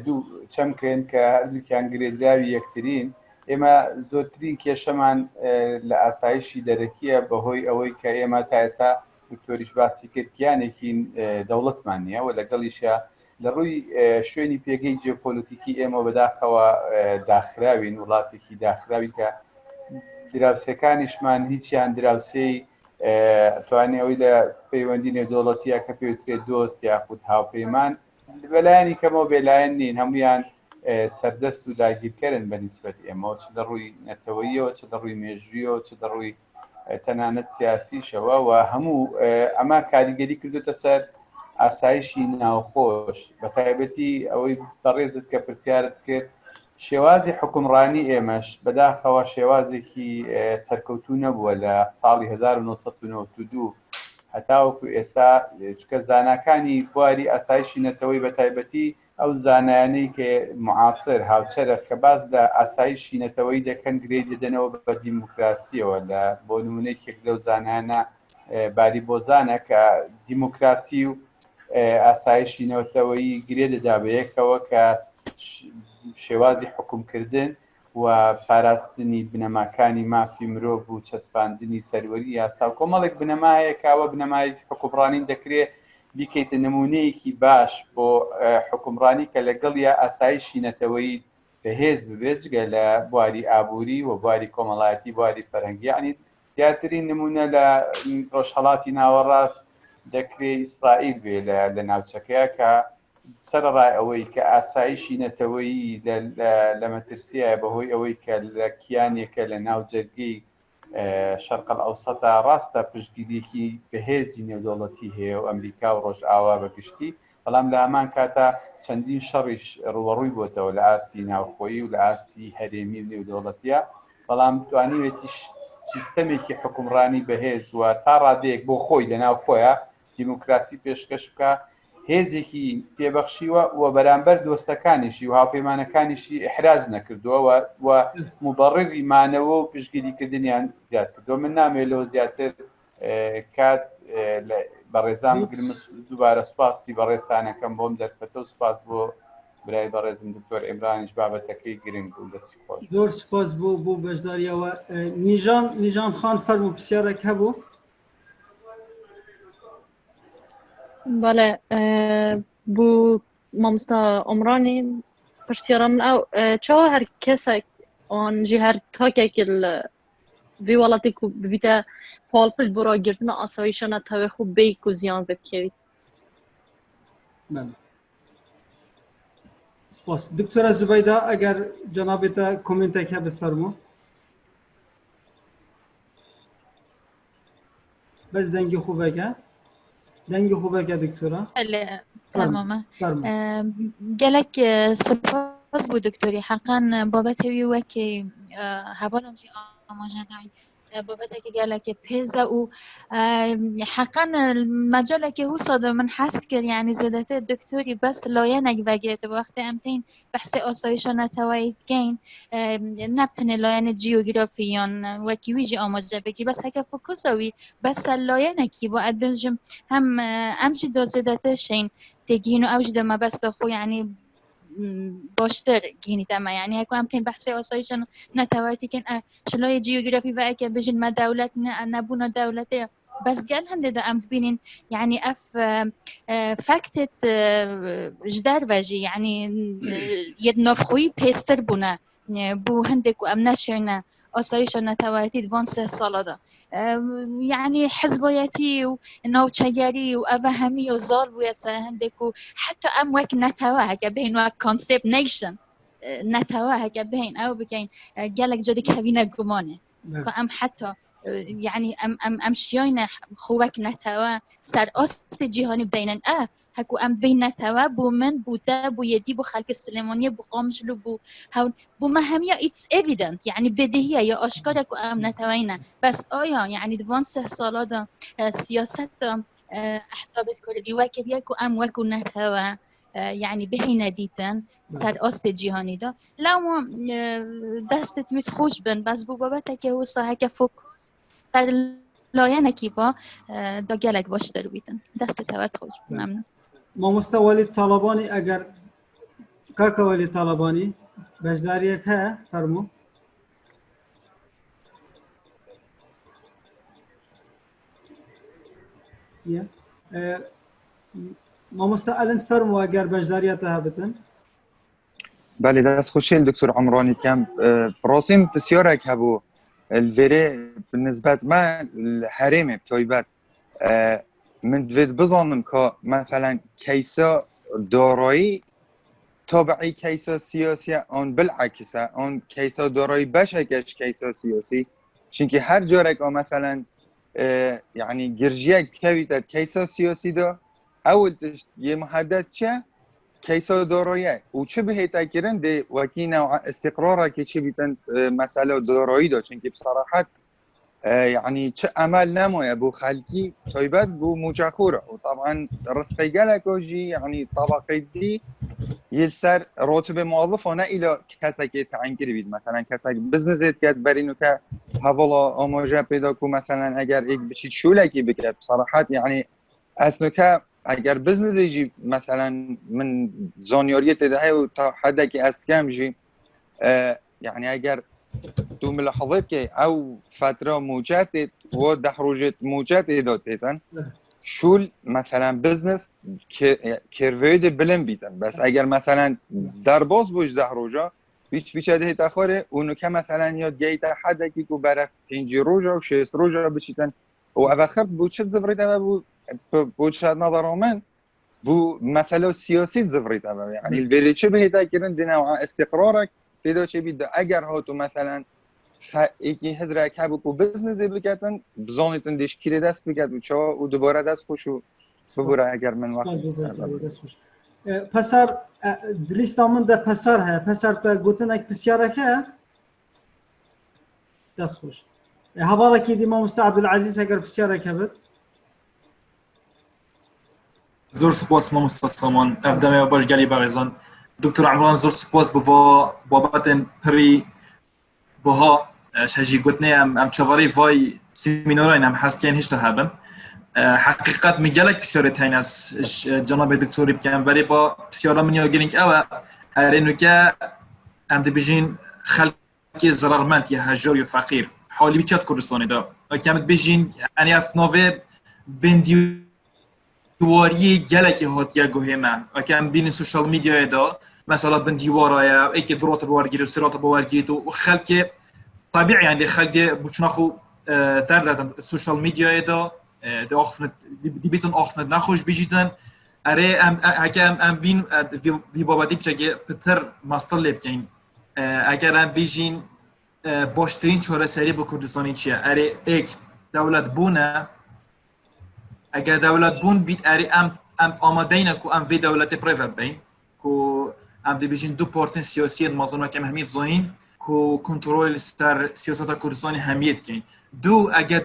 دوو چەمکەن کە هەردووکیان گرێدراوی یەکترین ئێمە زۆرترین کێشەمان لە ئاسایشی دەرەکیە بەهۆی ئەوەی کە ئێمە تا ئێستا دکتۆریش باسی کرد کیانێکی دەوڵەتمان نییە و لەگەڵیشە لە ڕووی شوێنی پێگەی جیۆپۆلیتیکی ئێمە بەداخەوە داخراوین وڵاتێکی داخراوی کە دراوسەکانیشمان هیچیان دراوسەی توانێ ئەوەی لە پەیوەندی نێودەوڵەتیە کە پێوترێت دۆست یاخود هاوپەیمان بەلایانی کەمەوە بێلایەن نین هەمویان سەردەست و داگیرکەرن بە نیسبەت ئێمەوە چ لە ڕووی نەتەوەییەوە چ لە ڕووی مێژوویەوە چ لە ڕووی تەنانەت سیاسیشەوە و هەموو ئەمە کاریگەری کردوتە سەر ئاسایشی ناوخۆش بە تایبەتی ئەوەی بەڕێزت کە پرسیارت کرد شێوازی حکومڕانی ئێمەش بەداخەوە شێوازێکی سەرکەوتوو نەبووە لە ساڵی 1992 هەتاوەکو ئێستا چکە زاناکانی بواری ئاسایشی نەتەوەی بە تایبەتی ئەو زانایانەی کە معاصر هاوچەرە کە باز لە ئاسایشی نەتەوەی دەکەن گرێ دەدەنەوە بە دیموکراسیەوە لە بۆ نمونەیەکێک لەو زانانە باری بۆزانە کە دیموکراسی و ئاسایشی نەوتەوەی گرێ دەدا بەیەکەوە کە شێوازی حکومکردن و پاراستنی بنەماکانی مافی مرۆڤ و چەسپاندنی سەروەری یاسا و کۆمەڵێک بنەمایە کاوە بنەمای حکومڕانی دەکرێت بیکەیتە نمونەیەکی باش بۆ حکومڕانی کە لەگەڵ یا ئاسایشی نەتەوەی بەهێز ببێت جگە لە بواری ئابووری و بواری کۆمەڵایەتی بواری فەرهەنگی ینی دیارترین نمونە لە ڕۆژهەڵاتی ناوەڕاست دەکرێت ئیسرائیل بێ لە ناوچەکەیە کە سەرڕای ئەوەی کە ئاسایشی نەتەوەیی لە مەترسیە بەهۆی ئەوەی کە لە کیانێکە لە ناو جەرگەی شەرقەل ئەوسەتا ڕاستە پشتگیریەکی بەهێزی نێودەوڵەتی هەیە و ئەمریکا و ڕۆژئاوا بەگشتی بەڵام لە ئەمان کاتە چەندین شەڕیش ڕوەڕووی بۆتەوە لە ئاستی ناوخۆیی و لە ئاستی هەرێمی و نێودەوڵەتیە بەڵام توانیوێتیش سیستەمێکی حکومڕانی بەهێز وە تا ڕادەیەک بۆ خۆی لە ناو خۆیە دیموکراسی پێشکەش بکە هێزێکی پێبەخشیوە و بەرامبەر دۆستەکانیشی و هاوپەیمانەکانیشی ئیحراز نەکردووە و مبەڕری مانەوە و پشتگیریکردنیان زیاد کردووە من نامێت لەوە زیاتر کات بەڕێزان بگرم دووبارە سوپاسی بەڕێستانەکەم بۆم دەرفەتە و سوپاس بۆ برای بەڕێزم دکتۆر ئێمرانیش بابەتەکەی گرنگ و دەستی خۆش زۆر سپاس بۆ بەشداریەوە نیژان خان فەرموو پرسیارێک هەبوو بەڵێ بوو مامۆستا ئۆمرانی پرسیارە من ئەو چاوە هەر کەسێک ئەوانجی هەر تاکێکی vê welatê ku bibîte palpişt bo ragirtina asayîşa netewê xwe bêyî ku ziyan bikevît. سپاس دکتۆرە زوبەیدا ئەگەر جەنابێ te komêntek hebe fermo بەس دەنگی xwe veke dengê xwe veke دکتۆرە تمامه gelek سپاس بو دکتۆری حەقان بابەتەوی وەکێ هەواڵەنجی ئاماژەدای بابەتێکی gelekê pêz e û حەقان مەجالێکی هوسا من حەست کرد یعنی زێدەتر دکتۆری بەس لایەنێک vegirêt wextê em tên behsê asayişa neteweyî dikin nebitine layena cîyografî yan wekî wî jî amaje bikî bes heke fokusa wî bes ser layenekî bo ez bijim hem em jî da zêdetir şeyin têgihîn û ew jî de mebesta xwe yani baştir gihînîte me yani heko em tên behsê asayişa neteweyî dikin şilayê cîyografî veke bijin me dewlet nebûna dewletê bes gel hindê de em dibînin yani ev faktê ji derve jî yani yê navxweyî pêstir bûne bû hindê ku em neşewne asayişa neteweyîtî di van 3 sala da yani hizbayetî û navçegerî û ev hemî û zal bûye ser hindê ku heta em wek netewe heke bihên wek concept nation netewe heke bihên ew bikin gelek cadik hevîne gumanê ku em heta yani em şiyayne xwe wek netewe ser astê cîhanî bideynin hekû em bê netewe bû min bû te bû yedî bû xelkê Silêmaniyê bû Qamişlû bû hewl bû me hemiya it's evident yani bêdihî ya aşkar ku em neteweyne bes aya yani di van 3 sala da siyaseta ehzabê Kurdî wekiriye ku em wekû netewe yani bihîne dîtin ser astê cîhanî da lewma destê wî xweş bin bes bû babeteke wisa heke fokus ser layenekî ba da gelek baştir bîtin destê te wet xweş bin memnûn مامۆستا وەلی تاڵەبانی ئەگەر کاکە وەلی تاڵەبانی بەشداریەت هەیە فەرموو مامۆستا ئەلند فەرموو ئەگەر بەشداریەتە هەبتن بله دست خوشین دکتر عمرانی کم براسیم بسیارک هبو الوری بالنسبة ما الحريم بتويبات من دوید بزنم که مثلا کیسا دارایی تابعی کیسا سیاسی آن بالعکسه آن کیسا دارایی بشکش کیسا سیاسی چونکه هر جارک مثلا يعني گرجیه کوی در کیسا سیاسی دا اول یه محدد چه کیسا داراییه و چه بهت اکرن ده وکی نوع استقراره که چه بیتن مسئله دارایی دا چونکه بصراحت يعني چه عمل نموية بو خلقي تايبات بو مجاخورة وطبعا رزقي قالك وجي يعني طبقي دي يلسر راتب موظف هنا الى کسایی تعیین بید مثلا کسایی بزنس کرد برینو که حوالا آماجه پیدا کو مثلا اگر یک بچید شولکی بکرد بصراحت يعني اسنو که اگر بزنس يجي مثلا من زانياريه تدهي وتا حدا كي استكام جي يعني اگر تو ملاحظات كي او فتره موجات و دحروجت موجات داتن شول مثلا بزنس کروید بلند بیدن بس اگر مثلا در باز بوش ده روزا بیچ ده تاخوره اونو که مثلا یاد گیت حدا کی کو برف 5 روزا و 6 روزا بشیتن و اواخر بوچت زفریتا بو چه نظر من بو مسئله سیاسی زفریتا يعني البری چه به تا کردن دینا استقرارک تدا چه بید اگر ها تو مثلا یکی هزار کبو کو بزنس بکردن بزانیتن دیش کی دست بکرد و چا و دوباره دست خوشو ببره اگر من وقت پسر لیستا من ده پسر ها پسر تا گوتن اک بسیار که دست خوش حوالا کی دی ما مستعد عبدالعزیز اگر بسیار که بود زور سپاس ما مستسامان ابدامه باش گلی برزان دکتر عمران زور سپاس بوا بابت پری بها شجی گوتنی ام چواری وای سیمینارای هم هست که این هیچ هبن حقیقت میگلک بسیاری تاین از جناب دکتری بکن ولی با بسیارا من یاگرینگ اوه هرینو که ام دبیجین خلقی ضررمند یا هجار یا فقیر حالی بیچات کردستانی دا که ام دبیجین انی افناوه بندی دیواری گلکی هات یا گوهمه که ام بین سوشال میدیای دا مثلا بندیوارای ای که درات بوارگیری و سرات بوارگیری و خلق طبيعي يعني خلق بوچناخو در السوشيال ميديا دا اخفنت دي بيتن اخفنت نخوش بيجيتن اري ام بين في بابادي بچگه پتر ماستر لبكين اگر ام بيجين باشترين چوره سری با کردستانی چیه اري ایک دولت بونه اگر دولت بون بيت اري ام آمادين کو ام في دولت پریوت بين کو ام دي بيجين دو پارتن سیاسی مازن که اهمیت زانین کو کنترل سر سیاست کردستان همیت کن دو اگر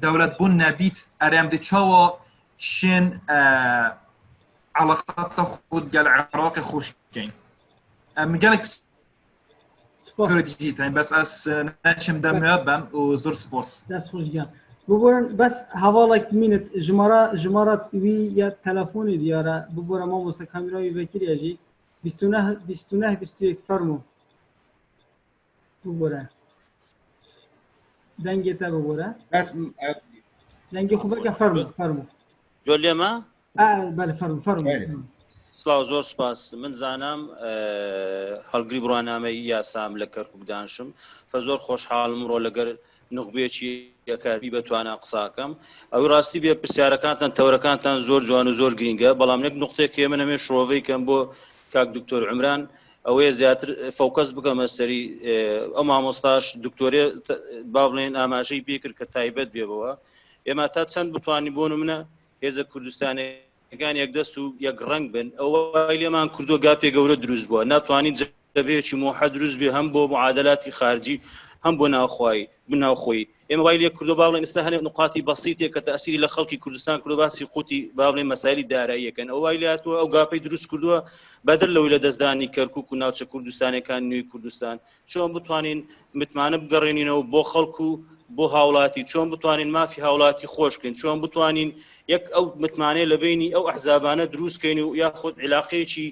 دولت بون نبیت ارم ده چاوا شن علاقات خود گل عراق خوش کن میگلک کردیت بس از نشم دم هبم و زور سپاس دست خوش گم ببرن بس حوالک مینت جمارات وی یا تلفونی دیاره ببرن ما مست کامیرای وکیل اجی 29 21 فرمو ببره دنگی تا ببره بس دنگی خوبه که فرمو جولی ما؟ بله فرمو سلااو زۆر سپاس من زانام هەڵگری بڕوانامەی یاسام لە کەرکووک دانشم فە زۆر خۆشحاڵم ڕۆ لەگەر نوخبێکی یەکاتی بەتوانە قساکەم ئەوەی ڕاستی بێ پرسیارەکانتان تەورەکانتان زۆر جوان و زۆر گرینگە بەڵام یەک نوختێکی من ئەمێ شڕۆڤەی کەم بۆ کاک دکتۆر عمران ئەوەیە زیاتر فۆکەس بکەمە سەری ئەو مامۆستاش دکتۆرێ با بڵێن ئاماژەی پێکرد کە تایبەت بێبەوە ئێمە تا چەند بتوانین بۆ نمونە هێزە کوردستانی گان یک دەست و یک ڕنگ بن ئەوە لێمان کردووە گاپێ گەورە دروست بووە ناتوانین جەبهەیەکی موحەد دروست بێ هەم بۆ معادلاتی خارجی هەم بۆ ناوخۆیی ئێمە وای لێ کردو با بڵێن ئێستا هەنێ نقاتی بەسیطێک کە تەئسیری لە خەڵکی کوردستان کردو باسی قوتی با بڵێن مەسایلی داراییەکەن ئەو وای لێ هاتووە ئەو گاپەی دروست کردووە بەدر لەوەی لە دەستدانی کەرکووک و ناوچە کوردستانەکان نوێی کوردستان چۆن بتوانین متمانە بگەڕێنینەوە بۆ خەڵکو بۆ هاوڵاتی چۆن بتوانین مافی هاوڵاتی خۆشکەین چۆن بتوانین یەک ئەو متمانەیە لە بینی ئەو ئەحزابانە دروستکەین و یاخود علاقەیەکی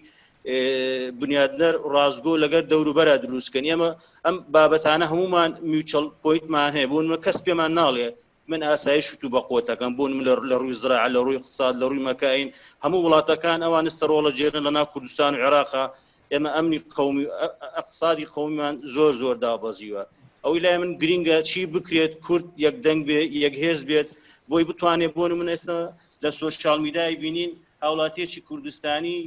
بنیادنەر ڕازگۆ لەگەر دەوروبەرە دروستکەن ئێمە ئەم بابەتانە هەمومان میوچەڵ پۆینتمان هەیە بۆ کەس پێمان ناڵێ من ئاسایش و بەقۆتەکەم بۆ من لە ڕووی زراعە لە ڕووی اقتصاد لە ڕووی مەکاین هەموو وڵاتەکان ئەوان ستەڕۆڵە جێرن لە ناو کوردستان و عێراقا ئێمە ئەمنی قەومی اقتصادی قەومیمان زۆر دابەزیوە ئەوەی لای من گرینگە چی بکرێت کورد یەک دەنگ بێ یەک هێز بێت بۆی بتوانێت بۆ من ئێستا لە سۆشیال میدیای بینین هاوڵاتیەکی کوردستانی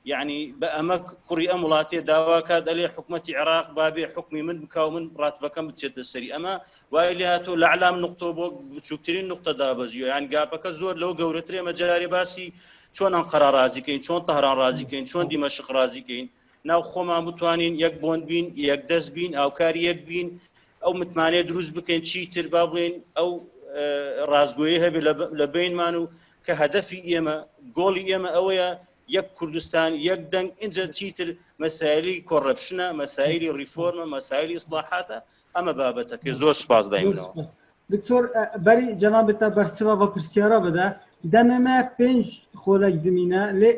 یعنی بە ئەمە کوڕی ئەم وڵاتێ داواکات ئەلێ حکومەتی عێراق بابێ حکمی من بکاو من ڕاتبەکەم بچێتە سەری ئەمە وای لێ هاتۆ لە عەلام نقطە بۆ بچووکترین نقطە دابەزیوە یان گاپەکە زۆر لەو گەورەترێ مەجارێ باسی چۆن ئەنقەرە ڕازیکەین چۆن تەهران ڕازیکەین چۆن دیمەشق ڕازیکەین ناو خۆمان بتوانین یەک بۆن بین یەک دەست بین ئاوکاری یەک بین ئەو متمانەیە دروست بکەین چیتر با بڵێن ئەو ڕازگۆیی هەبێ لە بینمان و کە هەدەفی ئێمە گۆڵی ئێمە ئەوەیە یەک کوردستان یەک دەنگ اینجا چیتر مەسایلی کۆڕەپشنە مەسایلی ریفۆرمە مەسایلی ئیسلاحاتە ئەمە بابەتەکە زۆر سپاس داینەوە. دکتۆر بەری جەنابێتە بەرسەوە بە پرسیارە بدە دەمەمە 5 خۆلێک دمینە لێ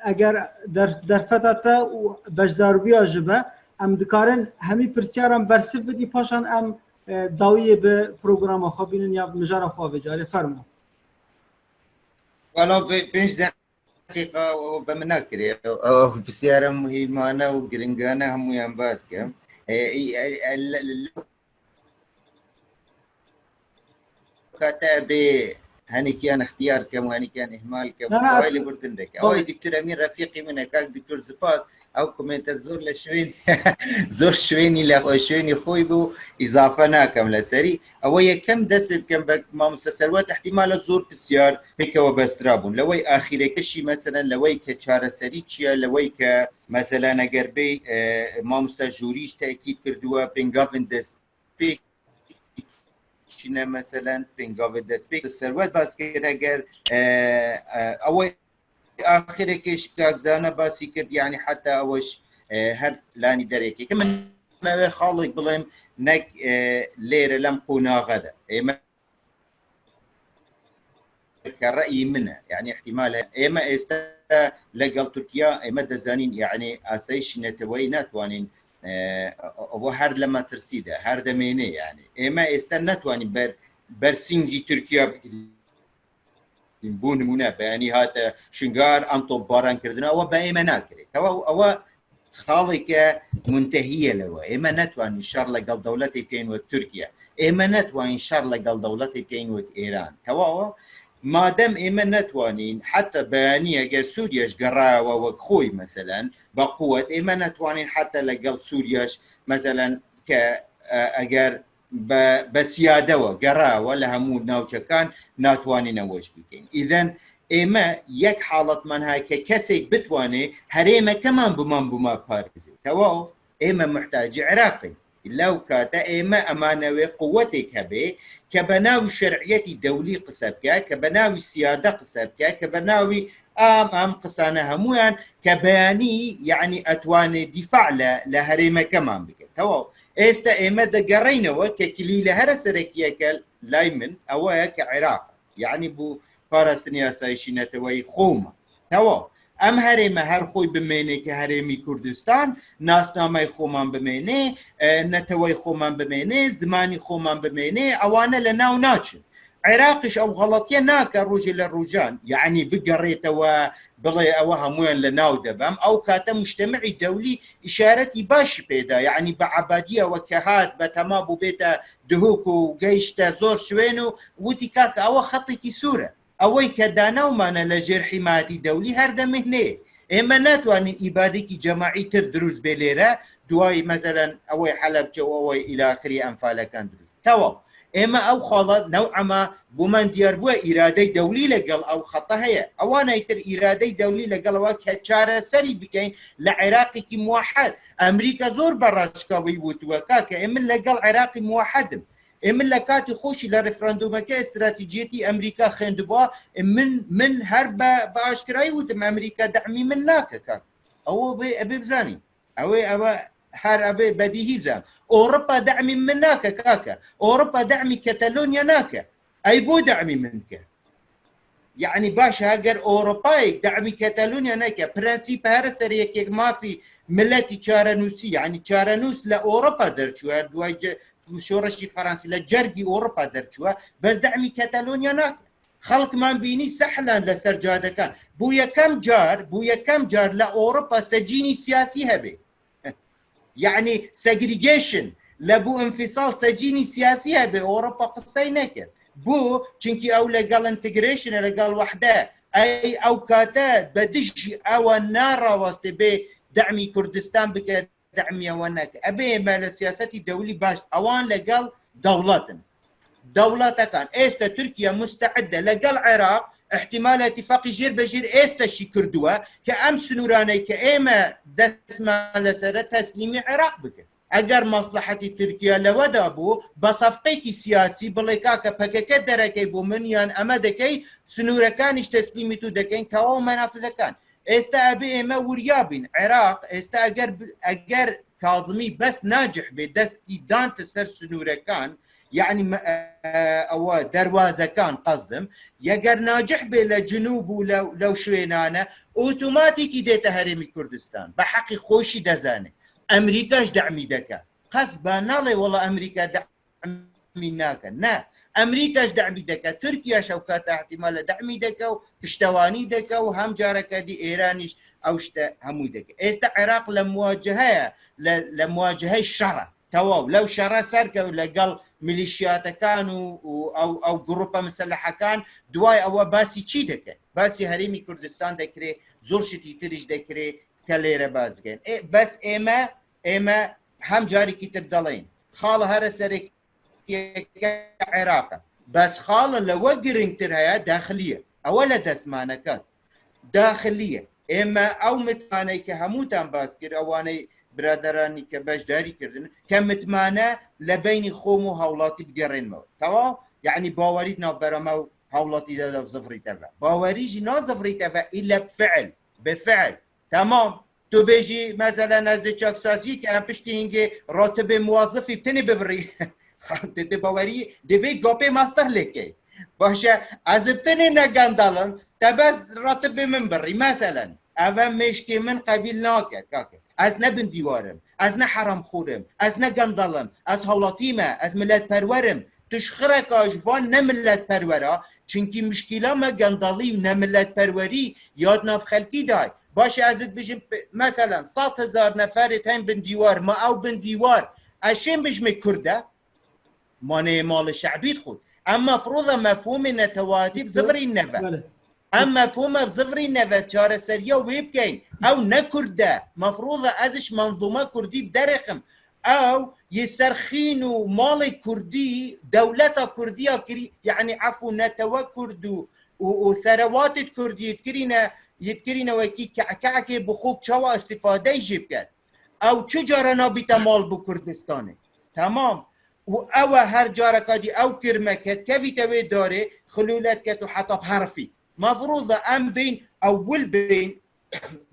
ئەگەر دەرفەتە و بەشداربوویە ژبە ئەم دکارن هەمی پرسیارم بەرسف بدی پاشان ئەم داویە بە پرۆگرامە خۆ بینن یا مژارە خۆ بجارێ فەرمە. والله 5 دقيقة بمنا كري بسيارة مهمة وجرينجانا هم ينباس كم كتابة هني كان اختيار كم وهني كان إهمال كم أوي بردندك أوي دكتور أمين رفيقي من هكاك دكتور زباس أو كومنت الزور لشوين زور شويني لا شويني خوي بو إضافة ناكم لسري أوي كم دس بكم بك ما مسلسلات احتمال الزور بسيار هيك وبسترابون لوي آخره كشي مثلا لوي كشارة سريتشيا لوي ك مثلا أجربي ما مستجوريش تأكيد كردوا بينغافن دس بيك شنا مثلا بينغافن دس بيك السروات بس كده أجر أوي آخر كيش كاغزانا باسي كرد يعني حتى أوش هر لاني دريكي كمان ما خالق بلهم نك ليرة لم قونا غدا إما كرأي منه يعني احتمال إما استا لقل تركيا إما دزانين يعني أسيش نتوينات وانين وهر لما ترسيده هر دميني يعني إما استا نتوانين برسنجي تركيا بون منا بياني هاتا شنغار ام طباران كردنا او بايما ناكري او خالق منتهيه لو اما نتوان ان شاء الله قال دولتي بين وتركيا اما نتوان ان شاء الله قال دولتي بين وايران توا ما دام اما نتوانين حتى بيانيه قال سوريا قرا وخوي مثلا بقوه اما نتوانين حتى لقال سوريا مثلا ك اجر بسياده وقرا ولا همود ناوچه كان ناتواني نوش بكين اذا اما يك حالة منها ككسي بتواني هريمه كمان بما بارزي توا اما محتاج عراقي لو كاتا اما امانوي قوتك هبي كبناوي شرعيتي دولي قسبك كبناوي سياده قسبك كبناوي ام قسانه هموان كبياني يعني اتواني دفاع لهريمه كمان بك توا استا اما دقرينا وككليله هرسركيه كال لايمن او كعراق يعني بو فلسطينيا سايشينه توي خوما توا ام هريمه هر خوي بمينه كهريمي كردستان ناس نامي خومان بمينه نتوي خومان بمينه زماني خومان بمينه اوانا لناو ناتشن عراقش او غلطيه ناكا رجل الرجان يعني بقريته بڵێ ئەوە هەمویان لە ناو دەبم ئەو کاتە مجتمعی دەولی ئیشارەتی باشی پێدا یعنی بە عەبادیەوە کە هات بە تەما بوو بێتە دهوک و گەیشتە زۆر شوێن و وتی کاکە ئەوە خەڵێکی سوورە ئەوەی کە داناومانە لە ژێر حیمایەتی دەولی هەردەمێنێ ئێمە ناتوانین ئیبادێکی جەماعی تر دروست بێ لێرە دوای مەزەلەن ئەوەی حەلەبجە و ئەوەی ئیلاخری ئەمفالەکان دروست تەواو ئێمە ئەو خاڵە نەوعەما بۆمان دیار بووە ئیرادەی دەولی لەگەڵ ئەو خەتە هەیە ئەوانەی تر ئیرادەی دەولی لەگەڵەوە کە چارەسەری بکەین لە عێراقێکی موحەد ئەمریکا زۆر بەڕاشکاوی وتووە کاکە ئێمە لەگەڵ عێراقی موحەدم ئێمە لە کاتی خۆشی لە ڕێفرەندۆمەکە ئەستراتیجیەتی ئەمریکا خوێندبووە من هەر بە ئاشکرایی وتم ئەمریکا دەعمی من ناکە کاک ئەوە ئەبێ بزانین ئەوە هەر ئەبێ بەدیهی بزانم أوروبا دعمي من ناكا كاكا أوروبا دعمي كتالونيا ناكا أي بو دعمي منك يعني باش هاجر أوروباي دعمي كتالونيا ناكا برانسيب هرسريك ما في ملتي تشارنوسي يعني تشارنوس لأوروبا درشوا دواي شورشي فرنسي لجرجي أوروبا درشوا بس دعمي كتالونيا ناكا خلق ما بيني سحلا لسرجادة كان بويا كم جار لأوروبا سجيني سياسي هبي يعني segregation لبو انفصال سجيني سياسية بأوروبا قصيناك بو چونكي أو لقال integration لقال وحدة أي أو كاتات بدجي أو النار واسطة بدعمي كردستان بك دعمي وناك أبي ما لسياستي دولي باش أوان لقال دولة كان إستا تركيا مستعدة لقال عراق احتمال اتفاقي جير بجير إستا شي كردوا كأمس نوراني كإيما دسما لسرة تسليمي عراق بك اگر مصلحتی ترکیه لودا بو بصفقه کی سیاسی بلکا که پکک درکی بو من یان اما دکی سنورکانش تسلیمی تو دکین تمام منافذ کن استا ابي ما وريابين عراق استا اگر كاظمي بس ناجح بدستي دانت سر سنوركان يعني او دروازه كان قصدم يقر ناجح بالجنوب لو شوينانا اوتوماتيكي ديتا هرمي كردستان بحقي خوشي دزانه امريكاش دعمي دكا قصبا نالي والله امريكا دعمي ناكا نا امريكاش دعمي دكا تركيا شوكات احتمال دعمي دكا واشتواني دكا وهم جاركا دي ايرانيش او همو دكا استا عراق لمواجهه الشرع تواو لو شرع سركا ولا قال ميليشيات كانوا او جروبا مسلحه كان دواي او باسي تشي دكا باسي هريمي كردستان دكري زورشتي تريج دكري كاليرا باز دكين بس اما هم جاري كي تبدلين خاله هر سرك عراق بس خاله لو قرنتر هيا داخليه اولا دسمانه كان داخليه اما او متمانه كهموتان باسكر اواني برادراني كباش داري كردن كمتمانه لبين خوم وهولاتي بقرين مو تمام يعني باوريتنا برمو هولاتي دا بزفري تفا باوريجي نا زفري تفا الا بفعل تمام تو بيجي مثلا نزد تشاكساسي كان بشتي هنجي راتب موظفي بتني ببري باوري دفي غوبي ماستر لكي باشا از بتني نگندالم تبس راتب من بري مثلا اول مشكي من قبيل ناكا از نبن دیوارم از نه حرام خورم از نه گندالم از هولاتیمه از ملت پرورم تشخرك اجوان نه ملت پرورا چونکی مشکلا ما گندالی و نه ملت پروری یاد ناف خلقی دای باشه ازت بجم مثلا 100,000 نفرت هم بن دیوار ما او بن دیوار اشین بجم کرده مانه مال شعبی خود اما مفروضه مفهوم نتواتي بزفري النفا اما مفهومه بزفري النفا چاره سريا ويبكين او نكرده مفروضه ازش منظومه كردي بدرخم او يسرخينو مال كردي دولة كردية كري يعني عفوا نتوا كردو وثروات الكردي يتكرينا وكي كعكعكي بخوك شوا استفاده يجيب كد او تجاره نابته مال بكردستانه تمام و او هر جاره كدي او كرمكت كيف توي داري خلولات كتو حتى بحرفي مفروضه ام بين اول بين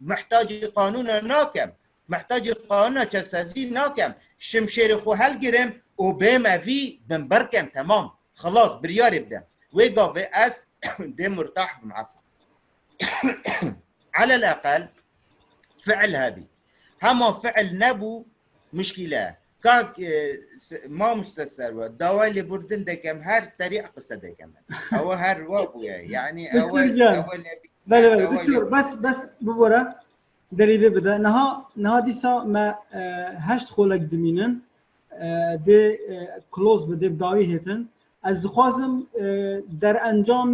محتاج قانون ناكم محتاج قانون تشكسازي ناكم شمشير خو هل جرم وبما في بنبركم تمام خلاص بريار يبدا ويقف اس دي مرتاح بمعفو على الاقل فعل هابي هما فعل نبو مشكله كاك ما مستسر دواء اللي بردن دكم هر سريع قصه دكم او هر وابو يعني اول بله دكتور بس ببره دلیل بده نها دیسا ما هشت خولک دمینن ده کلوز بده بداوی هتن از دخوازم در انجام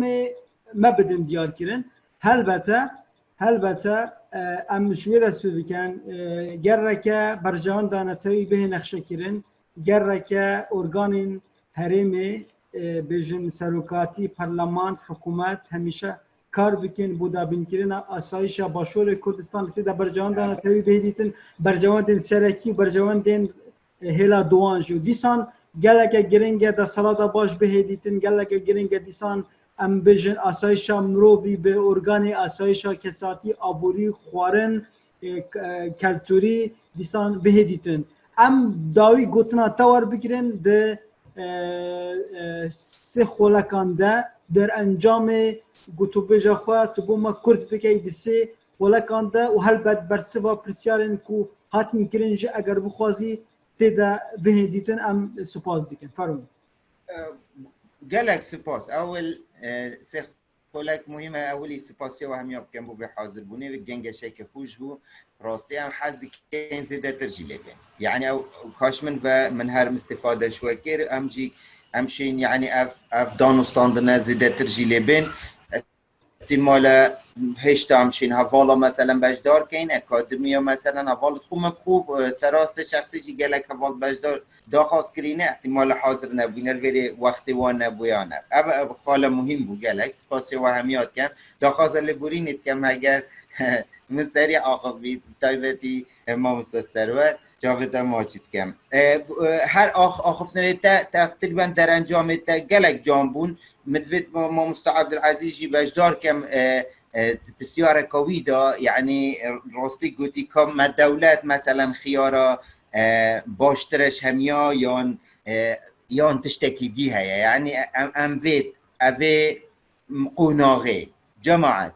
ما بدم دیار کرن هلبته ام شوی دست بکن گره که برجان دانتایی به نقشه کرن گره که ارگان هرم بجن سروکاتی پارلمان حکومت همیشه کار بکن بودا بینکرین آسایش باشور کردستان که در برجوان دانه توی بهدیتن برجوان دین سرکی برجوان دین هلا دوانجو دیسان گلک گرینگ در سلادا باش بهدیتن گلک گرینگ دیسان ام بجن آسایش مروی به ارگان آسایش کساتی آبوری خوارن کلتوری دیسان بهدیتن ام داوی گوتنا تاور بگیرن ده سه خولکانده در انجام گوتوبه جاخوا تو بوما کرد بکی دسه ولکانده و هل بد برسوا پرسیارن کو هاتین کرنج اگر بخوازی تدا بهدیتن ام سپاس دیکن فرون قالك سپاس اول سه خولک مهمه اولی سپاسی و همیاب کم بو به حاضر بونه و گنگ شک خوش بو راستی هم حد کین زیاده ترجیله بین يعني او کاش من هر استفاده شو كير امجي امشين يعني اف دانستان زياده ترجيله بين احتمال هشت امشين حوالا مثلا بجدار كاين اكاديميا مثلا حوال خوب سراست شخصي جي قالك حوال بجدار داخل كرينه احتمال حاضر نبوين الفيري وقت وان نبويانه اب خاله مهم بو قالك سپاس و همیات كم داخل لبورين كم اگر من سريع عقبي تايبتي امام مستسروت جاوید ماجد کم هر آخفتن تقریبا در انجام گلک جانبون مدفت ما مستعد العزیزی بجدار کم بسیار قوی دا یعنی راستی گوتی کم ما دولت مثلا خیارا باشترش همیا یان تشتکی دی هیا یعنی ام وید اوه قناغه جماعت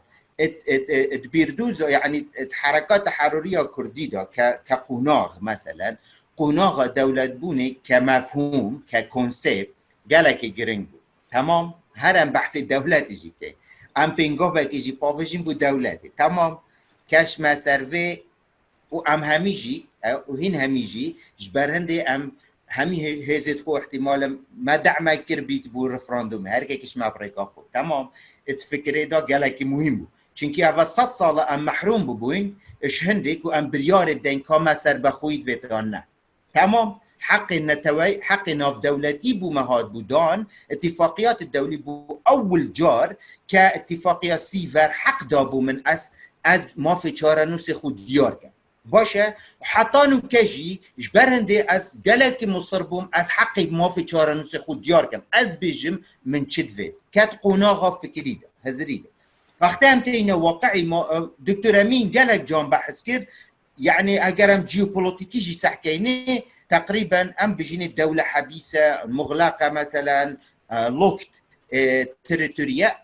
بیردوز يعني حركات تحرريه كرديه كقناغ مثلا قناغ دولت بوني كمفهوم ككونسيبت قالك جرينجو تمام هرم بحث دولت يجي كي ام بينغوفك يجي بافجين بو دولتي تمام كاش ما سيرفي وام هميجي وهين هميجي جبرهندي ام همي هزت خو احتمال ما دعم كربيت بو رفراندوم هر كيش ما افريقا خو تمام الفكره دا قالك مهم چونکی اول 100 سال ام محروم ببوین اش هندک و ام بریار بدین کام سر بخوید ویتان نه تمام حق نتوی حق ناف دولتی بو مهاد بودان اتفاقیات الدولی بو اول جار که اتفاقیات سیور حق دابو من از ما في چاره نوس خود دیار کن باشه حتی نو کجی جبرنده از گلک مصر بوم از حق ما في چاره نوس خود دیار کن از بیجم من چد وید کت قناغا فکری ده هزری ده وقتی هم تینه واقعی ما دکتر امین گلک جان بحث کرد يعني اگرم جيوبوليتيكي جي سحكيني تقريبا ام بجين الدولة حبيسة مغلقة مثلا لوكت تريتوريا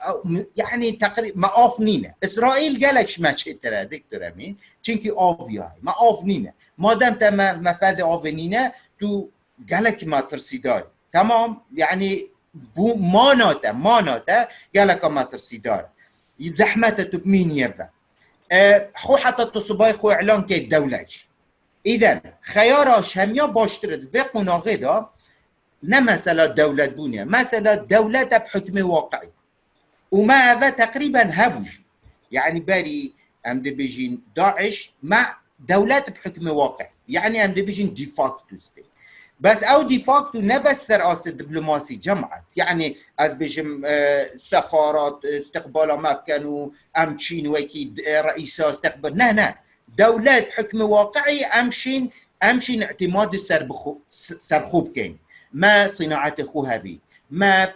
يعني تقريبا ما اوفنينا اسرائيل قالك ما ترى دكتور امين تشينكي اوفيا ما اوفنينا ما دام تم مفاد اوفنينا تو قالك ما ترسيدار تمام يعني بو ما ناتا قالك ما ترسيدار زحمته تكمين يفا خو حتى التصباي خو اعلان كي الدولة اذا خياراش هميا باشترد في قناغي دا نه مسألة دولة بونيا مسألة دولة بحكم واقعي وما هذا تقريبا هبوج يعني باري امد بيجين داعش مع دولة بحكم واقعي يعني امد بيجين ديفاكتو ستيت بس او ديفاكتو نبس سراسة دبلوماسي جمعت يعني از بيجم سفارات استقبال ما كانوا امشين وكي رئيسة استقبال نه دولة بحكم واقعي امشين اعتماد سرخوب كين ما صناعة خوها بيت ما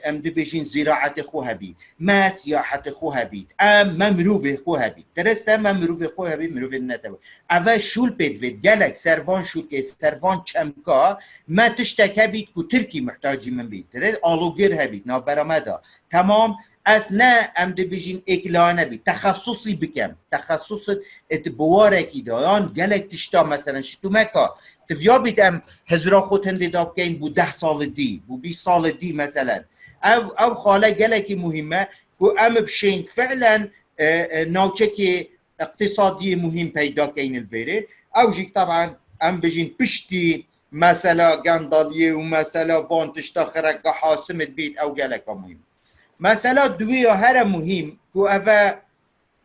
امد بيجين زراعة خوها بيت ما سياحة خوها بيت ما مروفي خوها بيت درسته ما مروفي خوها بيت مروفي النتوي اول شول بيت فيت قالك سرفان شول كي سرفان چمكا ما تشتكى بيت كو تركي محتاجي من بيت درست آلوگير هبيت نا برامدا تمام اصلا امد بيجين اكلانه بيت تخصصي بكم تخصص اتبواركي دایان قالك تشتا مثلا شتو مكا تفيا بيت ام هزرا خود هندي داب كين بو 10 سال دي بو 20 سال دي مثلا او خاله قالك مهمه كو ام بشين فعلا ناوچك اقتصادي مهم پیدا كين الفيري او جيك طبعا ام بجين بشتي مثلا قنداليه ومثلا فانتش تاخرك حاسمت بيت او قالك مهم مثلا دوية هر مهم كو افا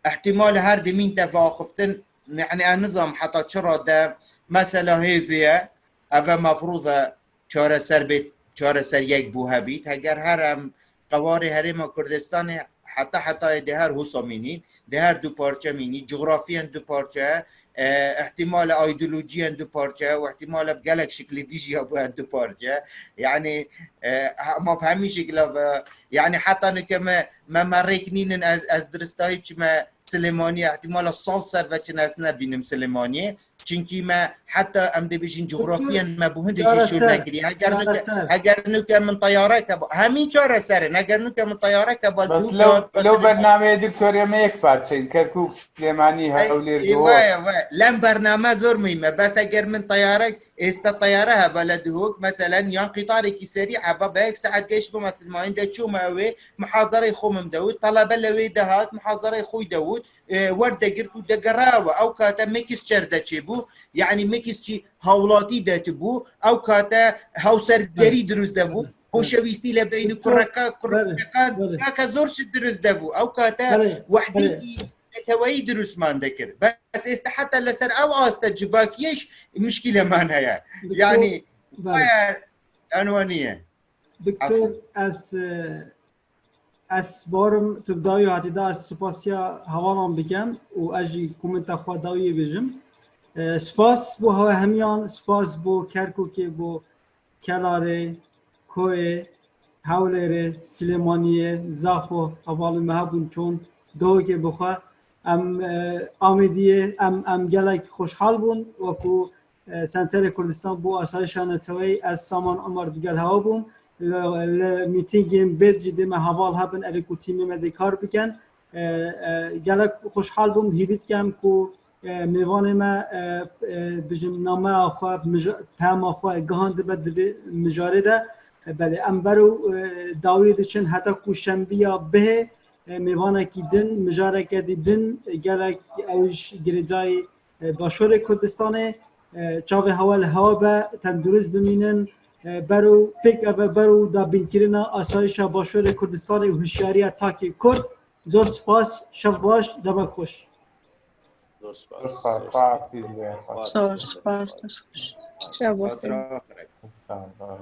احتمال هر دمين تفا خفتن يعني النظام حتى چرا ده مثلا هزیه اوه مفروضه چاره سر یک بوها بید اگر هرم قوار حرم کردستان حتی ده هر حسا مینید ده هر دو پارچه مینید جغرافیان دو پارچه احتمال ایدئولوژیان دو پارچه و احتمال بگلک شکل دیجی ها باید دو پارچه يعني ما بهمي شكل يعني حتى نكما ما مريكنين از درستاي كما سليمانية احتمال الصوت سرفة ناسنا بينم سليمانية چونکی ما حتی امده بيجين جغرافيا ما بوهندش شو نكري اگر نوكا من طيارة كبال همين چاره سرن اگر نوكا من طيارة كبال بس لو برنامه دكتور ما يك بارچين كركوك سليماني هاولير لم برنامه زور مهمة بس اگر من طيارة طيارة بلدهوك مثلا يان قطاري كي سريع بابا هيك ساعة جيش بمثل ما عنده شو ماوي محاضرة خوم داود طلبة لوي دهات محاضرة خوي داود ورده قرت دقراوة او كاتا ميكس شرده چبو يعني ميكس چي هولاتي ده چبو او كاتا هاوسر داري دروز دبو هو شويستي لبين كركا كاكا زورش دروز دبو او كاتا وحدي توي دروس مان ذكر بس استحتى لسر او استجفاكيش مشكله مانها يعني عنوانيه دكتور اس بارم تبداي هاتي دا سپاسيا هوانم بكم و اجي كومنت خو داوي بجم سپاس بو هوا همیان، سپاس بو کرکوکی، بو کلاره، کوه، حولره، سلیمانیه، زاخو، حوال مهبون چون دوگه بخوا آمیدیه ام گلک خوشحال بون وکو سنتر کردستان بو آسایشان توی از سامان عمر دیگر هوا بون میتینگیم بید جدی ما حوال هبن اوی کو تیمی مدی کار بکن گلک خوشحال بون هیبید کم کو میوان ما بجم نامه آخواه پهم آخواه گهاند بد مجاره ده بله ام برو داوید چن حتی کو شنبیا به میوانه کی دن مجاره کدی دن گلک اوش گریجای باشور کردستانه چاوه حوال هوا به تندرست بمینن برو پیک او برو دا بینکرنا آسایش باشور کردستان و هوشیاری تاکی کرد زور سپاس شب باش دم خوش زۆر سپاس زۆر سپاس. شب خاطر بخیر. آخر.